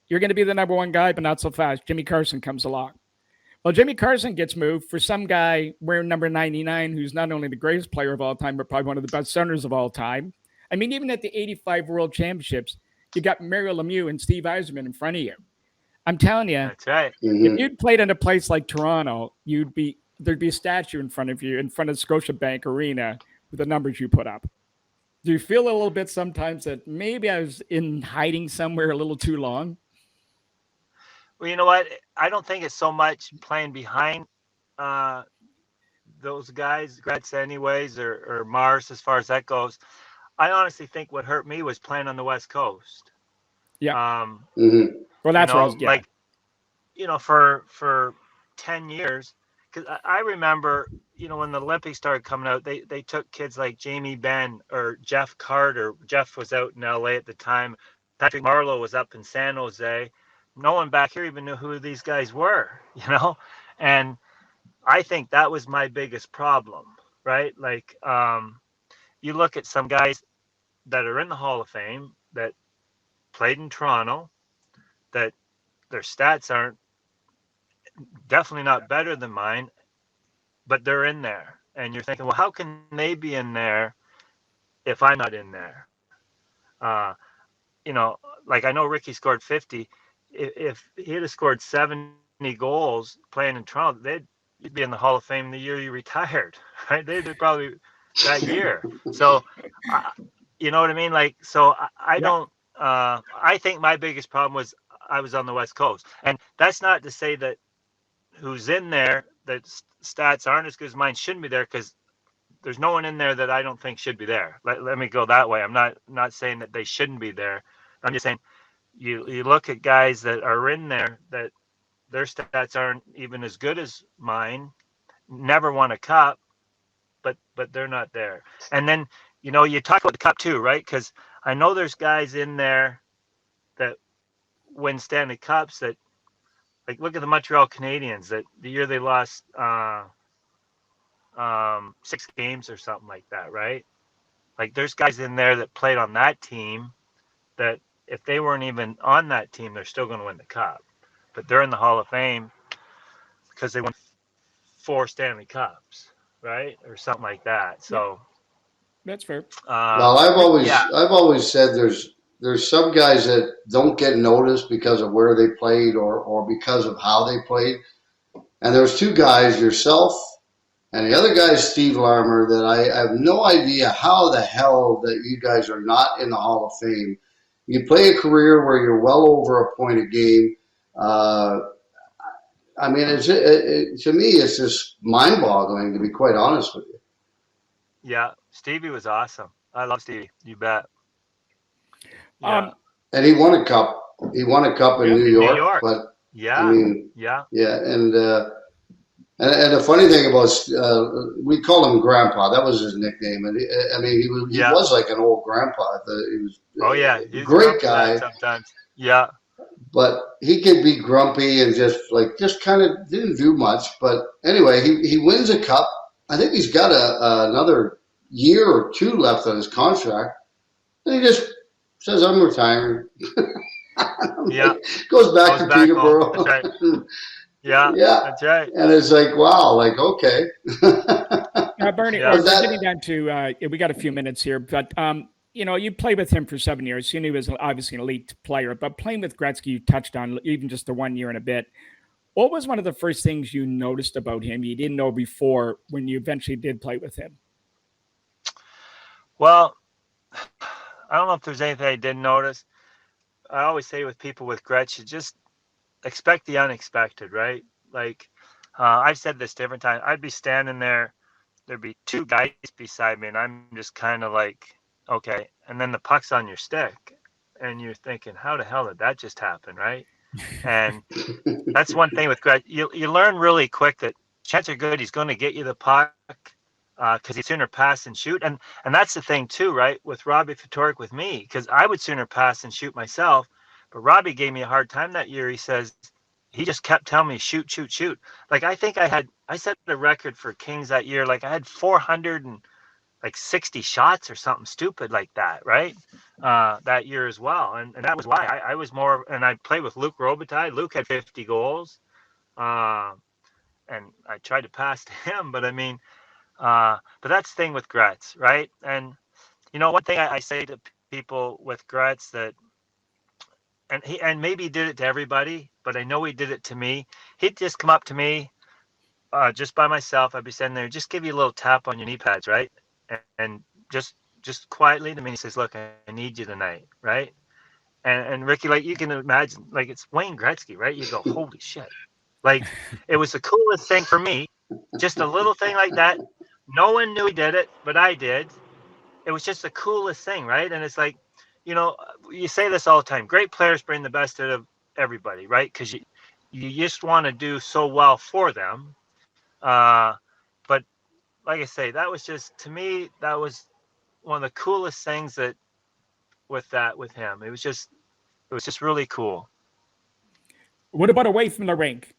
You're going to be the number one guy, but not so fast. Jimmy Carson comes along. Well, Jimmy Carson gets moved for some guy wearing number 99, who's not only the greatest player of all time, but probably one of the best centers of all time. I mean, even at the 85 World Championships, you got Mario Lemieux and Steve Yzerman in front of you. I'm telling you, That's right. If you'd played in a place like Toronto, there'd be a statue in front of you, in front of Scotiabank Arena, with the numbers you put up. Do you feel a little bit sometimes that maybe I was in hiding somewhere a little too long? Well, you know what? I don't think it's so much playing behind those guys, Gretz anyways, or Mars as far as that goes. I honestly think what hurt me was playing on the West Coast. Yeah. Well, that's what I was getting. Like, for 10 years, because I remember, when the Olympics started coming out, they took kids like Jamie Benn or Jeff Carter. Jeff was out in LA at the time. Patrick Marleau was up in San Jose. No one back here even knew who these guys were, and I think that was my biggest problem, right? Like, you look at some guys that are in the Hall of Fame that played in Toronto, that their stats aren't definitely not better than mine, but they're in there. And you're thinking, well, how can they be in there if I'm not in there? Like I know Ricky scored 50. If he had scored 70 goals playing in Toronto, he'd be in the Hall of Fame the year he retired, right? They'd probably that year. So, you know what I mean? Like, so I don't, I think my biggest problem was I was on the West Coast. And that's not to say that who's in there, that stats aren't as good as mine shouldn't be there, because there's no one in there that I don't think should be there. Let me go that way. I'm not saying that they shouldn't be there. I'm just saying you look at guys that are in there that their stats aren't even as good as mine, never won a cup, but they're not there. And then, you talk about the cup too, right? Because I know there's guys in there that win Stanley Cups that, like, look at the Montreal Canadiens, that the year they lost 6 games or something like that, right? Like, there's guys in there that played on that team that if they weren't even on that team, they're still going to win the cup. But they're in the Hall of Fame because they won 4 Stanley Cups, right? Or something like that. So that's fair. Well, I've always said there's some guys that don't get noticed because of where they played or because of how they played. And there's 2 guys, yourself and the other guy is Steve Larmer, that I have no idea how the hell that you guys are not in the Hall of Fame. You play a career where you're well over a point a game. I mean, to me, it's just mind-boggling, to be quite honest with you. Yeah, Stevie was awesome. I love Stevie. You bet. Yeah. And he won a cup. He won a cup in New York. But yeah, I mean, yeah. And the funny thing about we call him Grandpa. That was his nickname. And he was like an old grandpa. He was a great guy. Sometimes, yeah. But he could be grumpy and just kind of didn't do much. But anyway, he wins a cup. I think he's got another year or 2 left on his contract. And he just says, "I'm retiring." Yeah. Goes back to Peterborough. That's right. Yeah, that's right. And it's like, wow, like, okay. Bernie, we're getting down to, we got a few minutes here, but, you played with him for 7 years. He was obviously an elite player, but playing with Gretzky, you touched on even just the 1 year and a bit. What was one of the first things you noticed about him you didn't know before when you eventually did play with him? Well, I don't know if there's anything I didn't notice. I always say with people with Gretzky, just expect the unexpected, right? Like, I've said this different times. I'd be standing there, there'd be 2 guys beside me, and I'm just kind of like, okay. And then the puck's on your stick, and you're thinking, how the hell did that just happen, right? And that's one thing with Gretzky. You learn really quick that chances are good he's going to get you the puck. because he'd sooner pass and shoot. And that's the thing too, right? With Robbie Ftorek with me, because I would sooner pass and shoot myself. But Robbie gave me a hard time that year. He says he just kept telling me, shoot, shoot, shoot. Like, I think I set the record for Kings that year. Like, I had 460 shots or something stupid like that, right? That year as well. And that was why I was more, and I played with Luc Robitaille. Luc had 50 goals. And I tried to pass to him, but I mean, but that's the thing with Gretz, right? And, one thing I say to people with Gretz that, and maybe he did it to everybody, but I know he did it to me. He'd just come up to me, just by myself. I'd be sitting there, just give you a little tap on your knee pads, right? And just quietly to me, he says, look, I need you tonight, right? And Ricky, like, you can imagine, like, it's Wayne Gretzky, right? You go, holy shit. Like, it was the coolest thing for me. Just a little thing like that. No one knew he did it, but I did. It was just the coolest thing, right? And it's like, you say this all the time. Great players bring the best out of everybody, right? Because you just want to do so well for them. But like I say, that was just, to me, that was one of the coolest things with him. It was just really cool. What about away from the rink?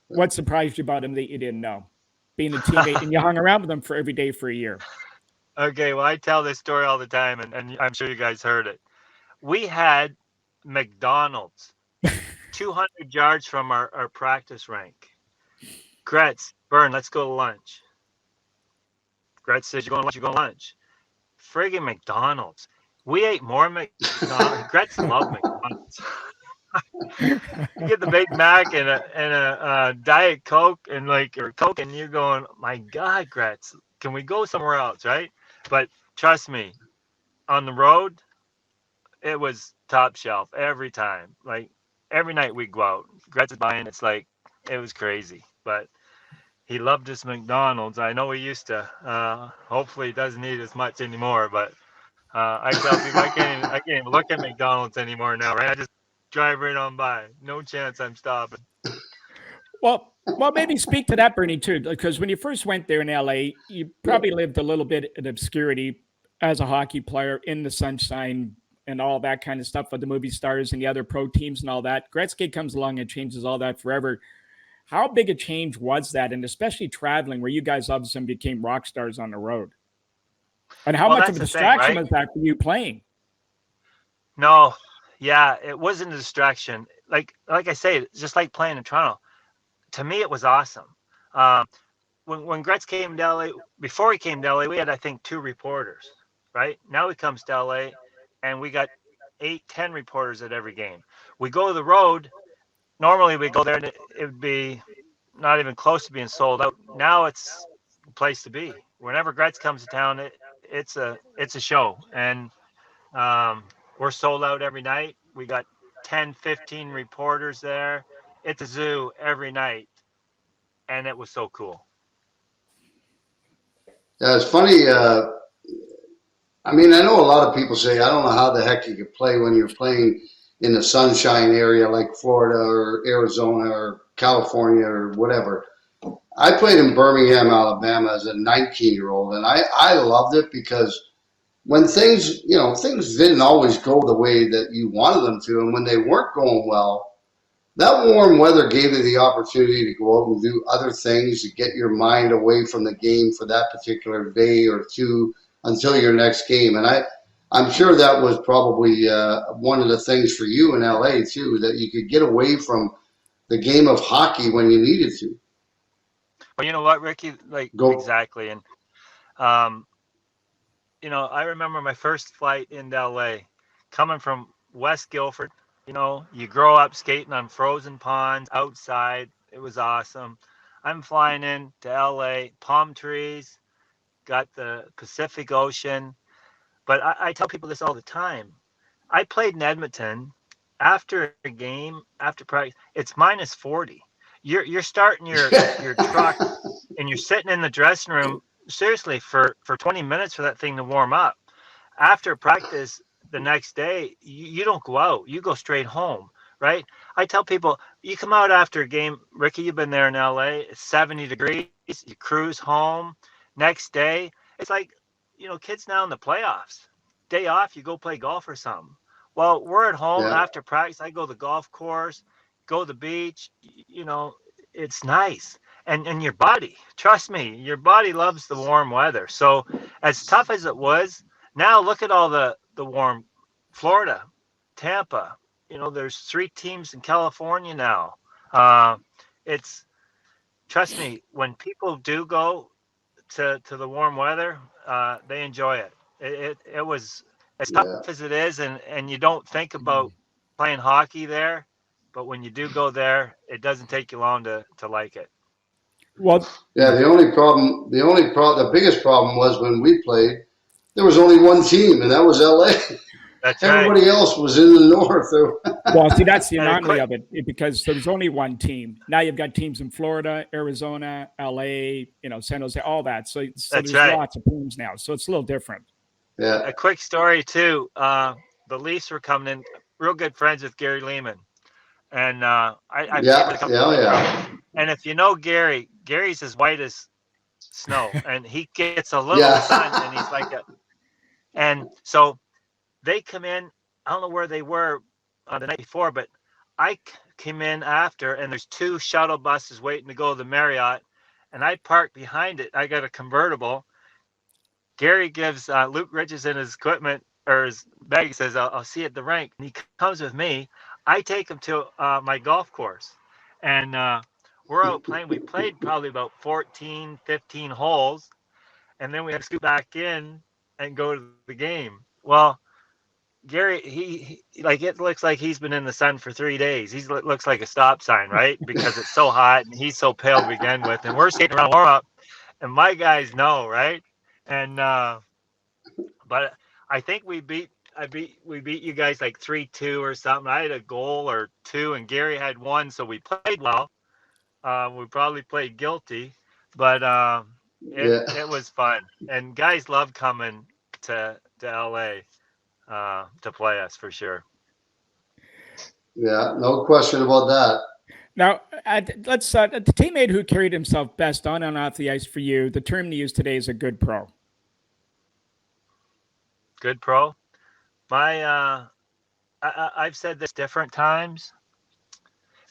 What surprised you about him that you didn't know? Being a teammate and you hung around with him for every day for a year. Okay, well, I tell this story all the time, and I'm sure you guys heard it. We had MacDonald's 200 yards from our practice rink. Gretz, Byrne, let's go to lunch. Gretz says, you're going to lunch. Friggin' McDonald's. We ate more McDonald's. Gretz loved McDonald's. You get the Big Mac and a Diet Coke or Coke, and you're going, my God, Gretz, can we go somewhere else, right? But trust me, on the road, it was top shelf every time. Like, every night we'd go out. Gretz is buying, it's like, it was crazy. But he loved his McDonald's. I know he used to. Hopefully he doesn't eat as much anymore, but I tell people I can't even look at McDonald's anymore now, right? I just drive right on by. No chance I'm stopping. Well, maybe speak to that, Bernie, too, because when you first went there in LA, you probably lived a little bit in obscurity as a hockey player in the sunshine and all that kind of stuff with the movie stars and the other pro teams and all that. Gretzky comes along and changes all that forever. How big a change was that? And especially traveling, where you guys obviously became rock stars on the road. And how much of a distraction was that for you playing? No, yeah, it wasn't a distraction. Like I say, just like playing in Toronto. To me, it was awesome. When Gretz came to LA, before he came to LA, we had, I think, 2 reporters, right? Now he comes to LA, and we got 8-10 reporters at every game. We go to the road. Normally, we go there, and it would be not even close to being sold out. Now it's a place to be. Whenever Gretz comes to town, it's a show, and we're sold out every night. We got 10, 15 reporters there. It's a zoo every night, and it was so cool. Yeah, it's funny. I mean, I know a lot of people say, I don't know how the heck you could play when you're playing in the sunshine area like Florida or Arizona or California or whatever. I played in Birmingham, Alabama as a 19-year-old, and I loved it because when things didn't always go the way that you wanted them to, and when they weren't going well, that warm weather gave you the opportunity to go out and do other things, to get your mind away from the game for that particular day or two until your next game. And I'm sure that was probably one of the things for you in LA too, that you could get away from the game of hockey when you needed to. Well, you know what, Ricky? Exactly. And, I remember my first flight into LA coming from West Guilford. You grow up skating on frozen ponds outside. It was awesome. I'm flying in to LA, palm trees, got the Pacific Ocean. But I tell people this all the time. I played in Edmonton. After a game, after practice, it's minus 40. You're starting your truck and you're sitting in the dressing room, seriously, for 20 minutes for that thing to warm up. After practice, the next day, you don't go out. You go straight home, right? I tell people, you come out after a game. Ricky, you've been there in LA. It's 70 degrees. You cruise home. Next day, it's like, kids now in the playoffs. Day off, you go play golf or something. Well, we're at home after practice. I go to the golf course, go to the beach. It's nice. And your body, trust me, your body loves the warm weather. So as tough as it was, now look at all the warm Florida, Tampa. There's 3 teams in California now. Trust me, when people do go to the warm weather, they enjoy it. It was as tough as it is, and you don't think about playing hockey there, but when you do go there, it doesn't take you long to like it. Well, the biggest problem was when we played, there was only one team, and that was LA. That's Everybody else was in the north. Well, see, that's the anomaly of it, because there's only one team. Now you've got teams in Florida, Arizona, LA, San Jose, all that. So there's lots of teams now. So it's a little different. Yeah. A quick story too. The Leafs were coming in, real good friends with Gary Lehman, and And if you know Gary's as white as snow, and he gets a little sun, and he's like and so they come in. I don't know where they were the night before, but I came in after, and there's 2 shuttle buses waiting to go to the Marriott, and I parked behind it. I got a convertible. Gary gives Luke Richardson his equipment or his bag. He says, I'll see you at the rink. And he comes with me. I take him to my golf course, and we're out playing. We played probably about 14, 15 holes, and then we had to scoot back in and go to the game. Well, Gary, he it looks like he's been in the sun for 3 days. He looks like a stop sign, right? Because it's so hot, and he's so pale to begin with. And we're skating around warm up, and my guys know, right? And but I think we beat you guys like 3-2 or something. I had a goal or 2, and Gary had 1, so we played well. We probably played guilty, but it was fun, and guys love coming to LA to play us for sure. Yeah, no question about that. Now, let's the teammate who carried himself best on and off the ice for you. The term to use today is a good pro. Good pro. I've said this different times.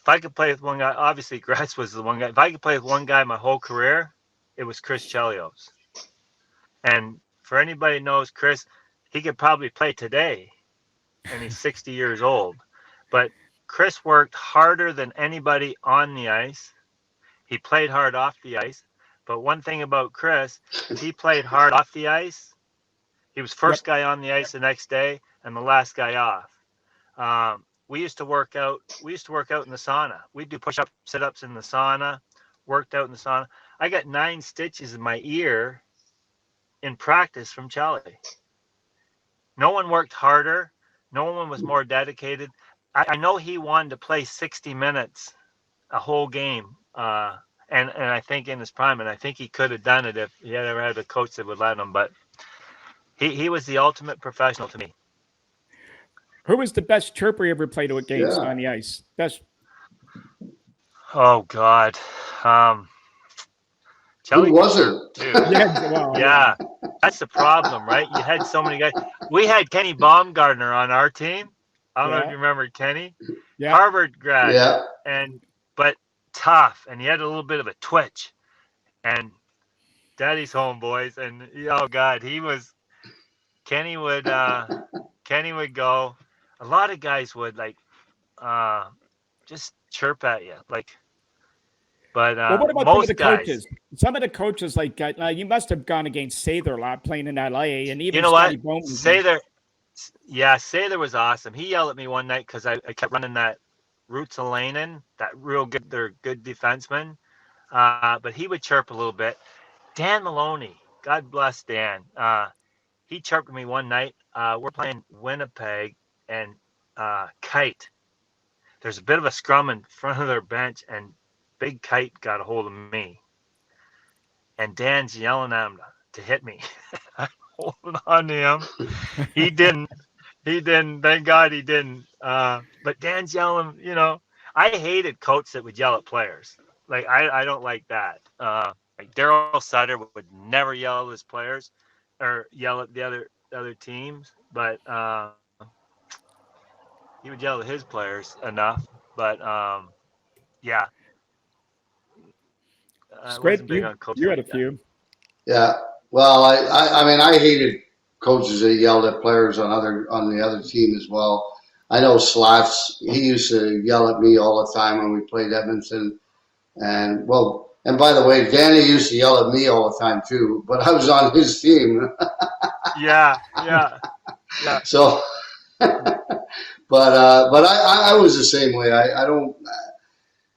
If I could play with one guy, obviously Gretz was the one guy. If I could play with one guy my whole career, it was Chris Chelios. And for anybody who knows Chris, he could probably play today, and he's 60 years old. But Chris worked harder than anybody on the ice. He played hard off the ice. But one thing about Chris, he played hard off the ice. He was first guy on the ice the next day and the last guy off. We used to work out in the sauna. We'd do push-ups, sit-ups in the sauna, worked out in the sauna. I got 9 stitches in my ear in practice from Charlie. No one worked harder. No one was more dedicated. I know he wanted to play 60 minutes a whole game, and I think in his prime, and I think he could have done it if he had ever had a coach that would let him, but he was the ultimate professional to me. Who was the best chirper you ever played against on the ice? Best. Oh God, Who was it? Yeah, that's the problem, right? You had so many guys. We had Kenny Baumgartner on our team. I don't know if you remember Kenny. Yeah. Harvard grad. Yeah. But tough, and he had a little bit of a twitch. And Daddy's home, boys. And oh God, Kenny would go. A lot of guys would just chirp at you, But what about most some of the coaches? Some of the coaches, you must have gone against Sather a lot playing in LA, and even Scotty Bowman. Sather was awesome. He yelled at me one night because I kept running that Ruotsalainen, that they're good defenseman. But he would chirp a little bit. Dan Maloney, God bless Dan. He chirped at me one night. We're playing Winnipeg and Kite. There's a bit of a scrum in front of their bench, and Big Kite got a hold of me. And Dan's yelling at him to hit me. I'm holding on to him. He didn't. Thank God he didn't. But Dan's yelling, I hated coaches that would yell at players. I don't like that. Like Daryl Sutter would never yell at his players or yell at the other teams, but he would yell at his players enough. But yeah, I Squid, wasn't big on coaching. you had a few. Yeah. Well, I mean, I hated coaches that yelled at players on the other team as well. I know Slats, he used to yell at me all the time when we played Edmonton. And by the way, Danny used to yell at me all the time too, but I was on his team. Yeah. So, but I was the same way. I don't,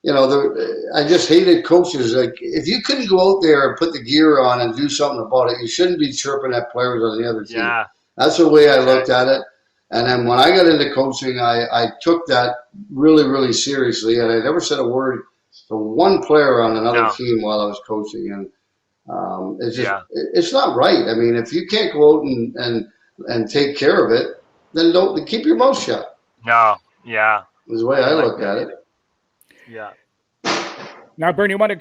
I just hated coaches. Like, if you couldn't go out there and put the gear on and do something about it, you shouldn't be chirping at players on the other team. Yeah. That's the way I looked at it. And then when I got into coaching, I took that really, really seriously, and I never said a word to one player on another team while I was coaching. And it's just, it's not right. I mean, if you can't go out and take care of it, then don't keep your mouth shut. No. Yeah. Is the way I look at it. Yeah. Now, Bernie, I want a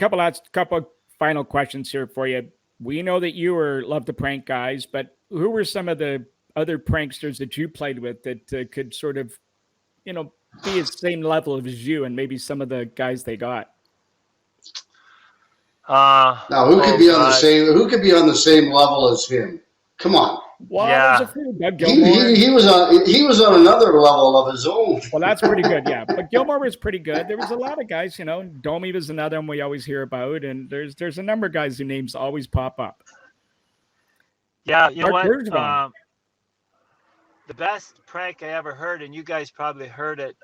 couple final questions here for you. We know that you love to prank guys, but who were some of the other pranksters that you played with that could sort of, be at the same level as you and maybe some of the guys they got? Now, who could be on the same level as him? Come on. Well, there's a few. Doug Gilmore. He was on another level of his own. Well, that's pretty good, yeah. But Gilmore was pretty good. There was a lot of guys, Domi was another one we always hear about, and there's a number of guys whose names always pop up. Yeah, you know Mark what? The best prank I ever heard, and you guys probably heard it,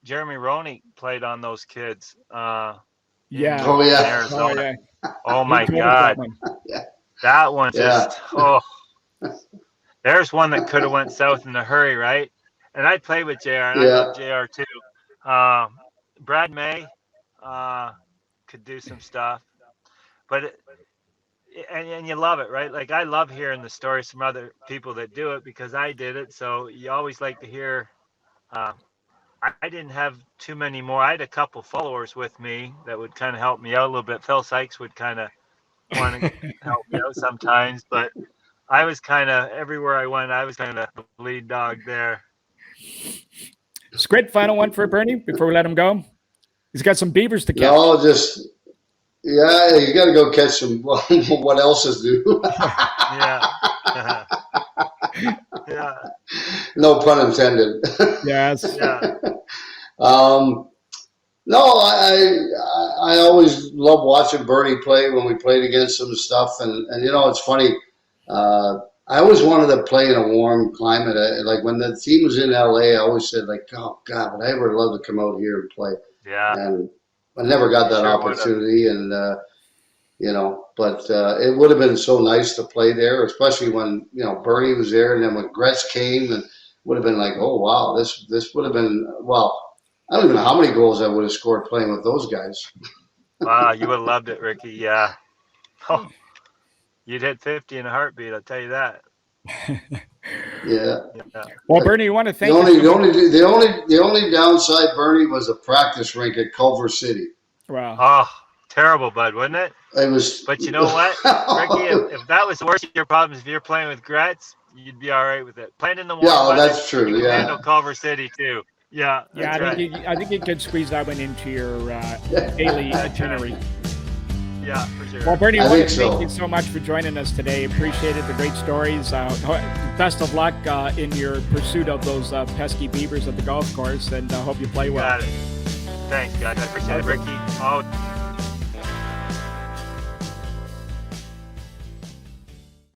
Jeremy Roenick played on those kids. Yeah. Oh, yeah. Arizona. Oh my God. That one just, there's one that could have went south in a hurry, right? And I played with JR, and I love JR too. Brad May could do some stuff. But and you love it, right? Like, I love hearing the stories from other people that do it because I did it. So you always like to hear. I didn't have too many more. I had a couple followers with me that would kind of help me out a little bit. Phil Sykes would kind of want to help me out sometimes, but I was kind of, everywhere I went, I was kind of the lead dog there. Squid, final one for Bernie before we let him go. He's got some beavers to catch. No, you got to go catch some. What else is new? Yeah. Yeah. No pun intended. Yes. Yeah. No, I always love watching Bernie play when we played against him and stuff. And it's funny. I always wanted to play in a warm climate. Like when the team was in LA, I always said, like, oh God, would I ever love to come out here and play? Yeah. And I never got that opportunity. And, but it would have been so nice to play there, especially when, Bernie was there. And then when Gretzky came, and would have been like, oh, wow, this would have been, well, I don't even know how many goals I would have scored playing with those guys. Wow, you would have loved it, Ricky. Yeah. Oh, you'd hit 50 in a heartbeat, I'll tell you that. Yeah. Well, Bernie, you want to thank the only downside, Bernie, was a practice rink at Culver City. Wow. Oh, terrible, bud, wasn't it? It was. But you know what, Ricky? If that was the worst of your problems, if you're playing with Gretz, you'd be all right with it. Playing in the warm weather, that's true. You can handle Culver City too. Yeah. I think you could squeeze that one into your daily itinerary. Yeah, for sure. Well, Bernie, thank you so much for joining us today. Appreciated the great stories. Best of luck in your pursuit of those pesky beavers at the golf course, and I hope you play well. Got it. Thanks, guys. I appreciate it, Ricky. Oh.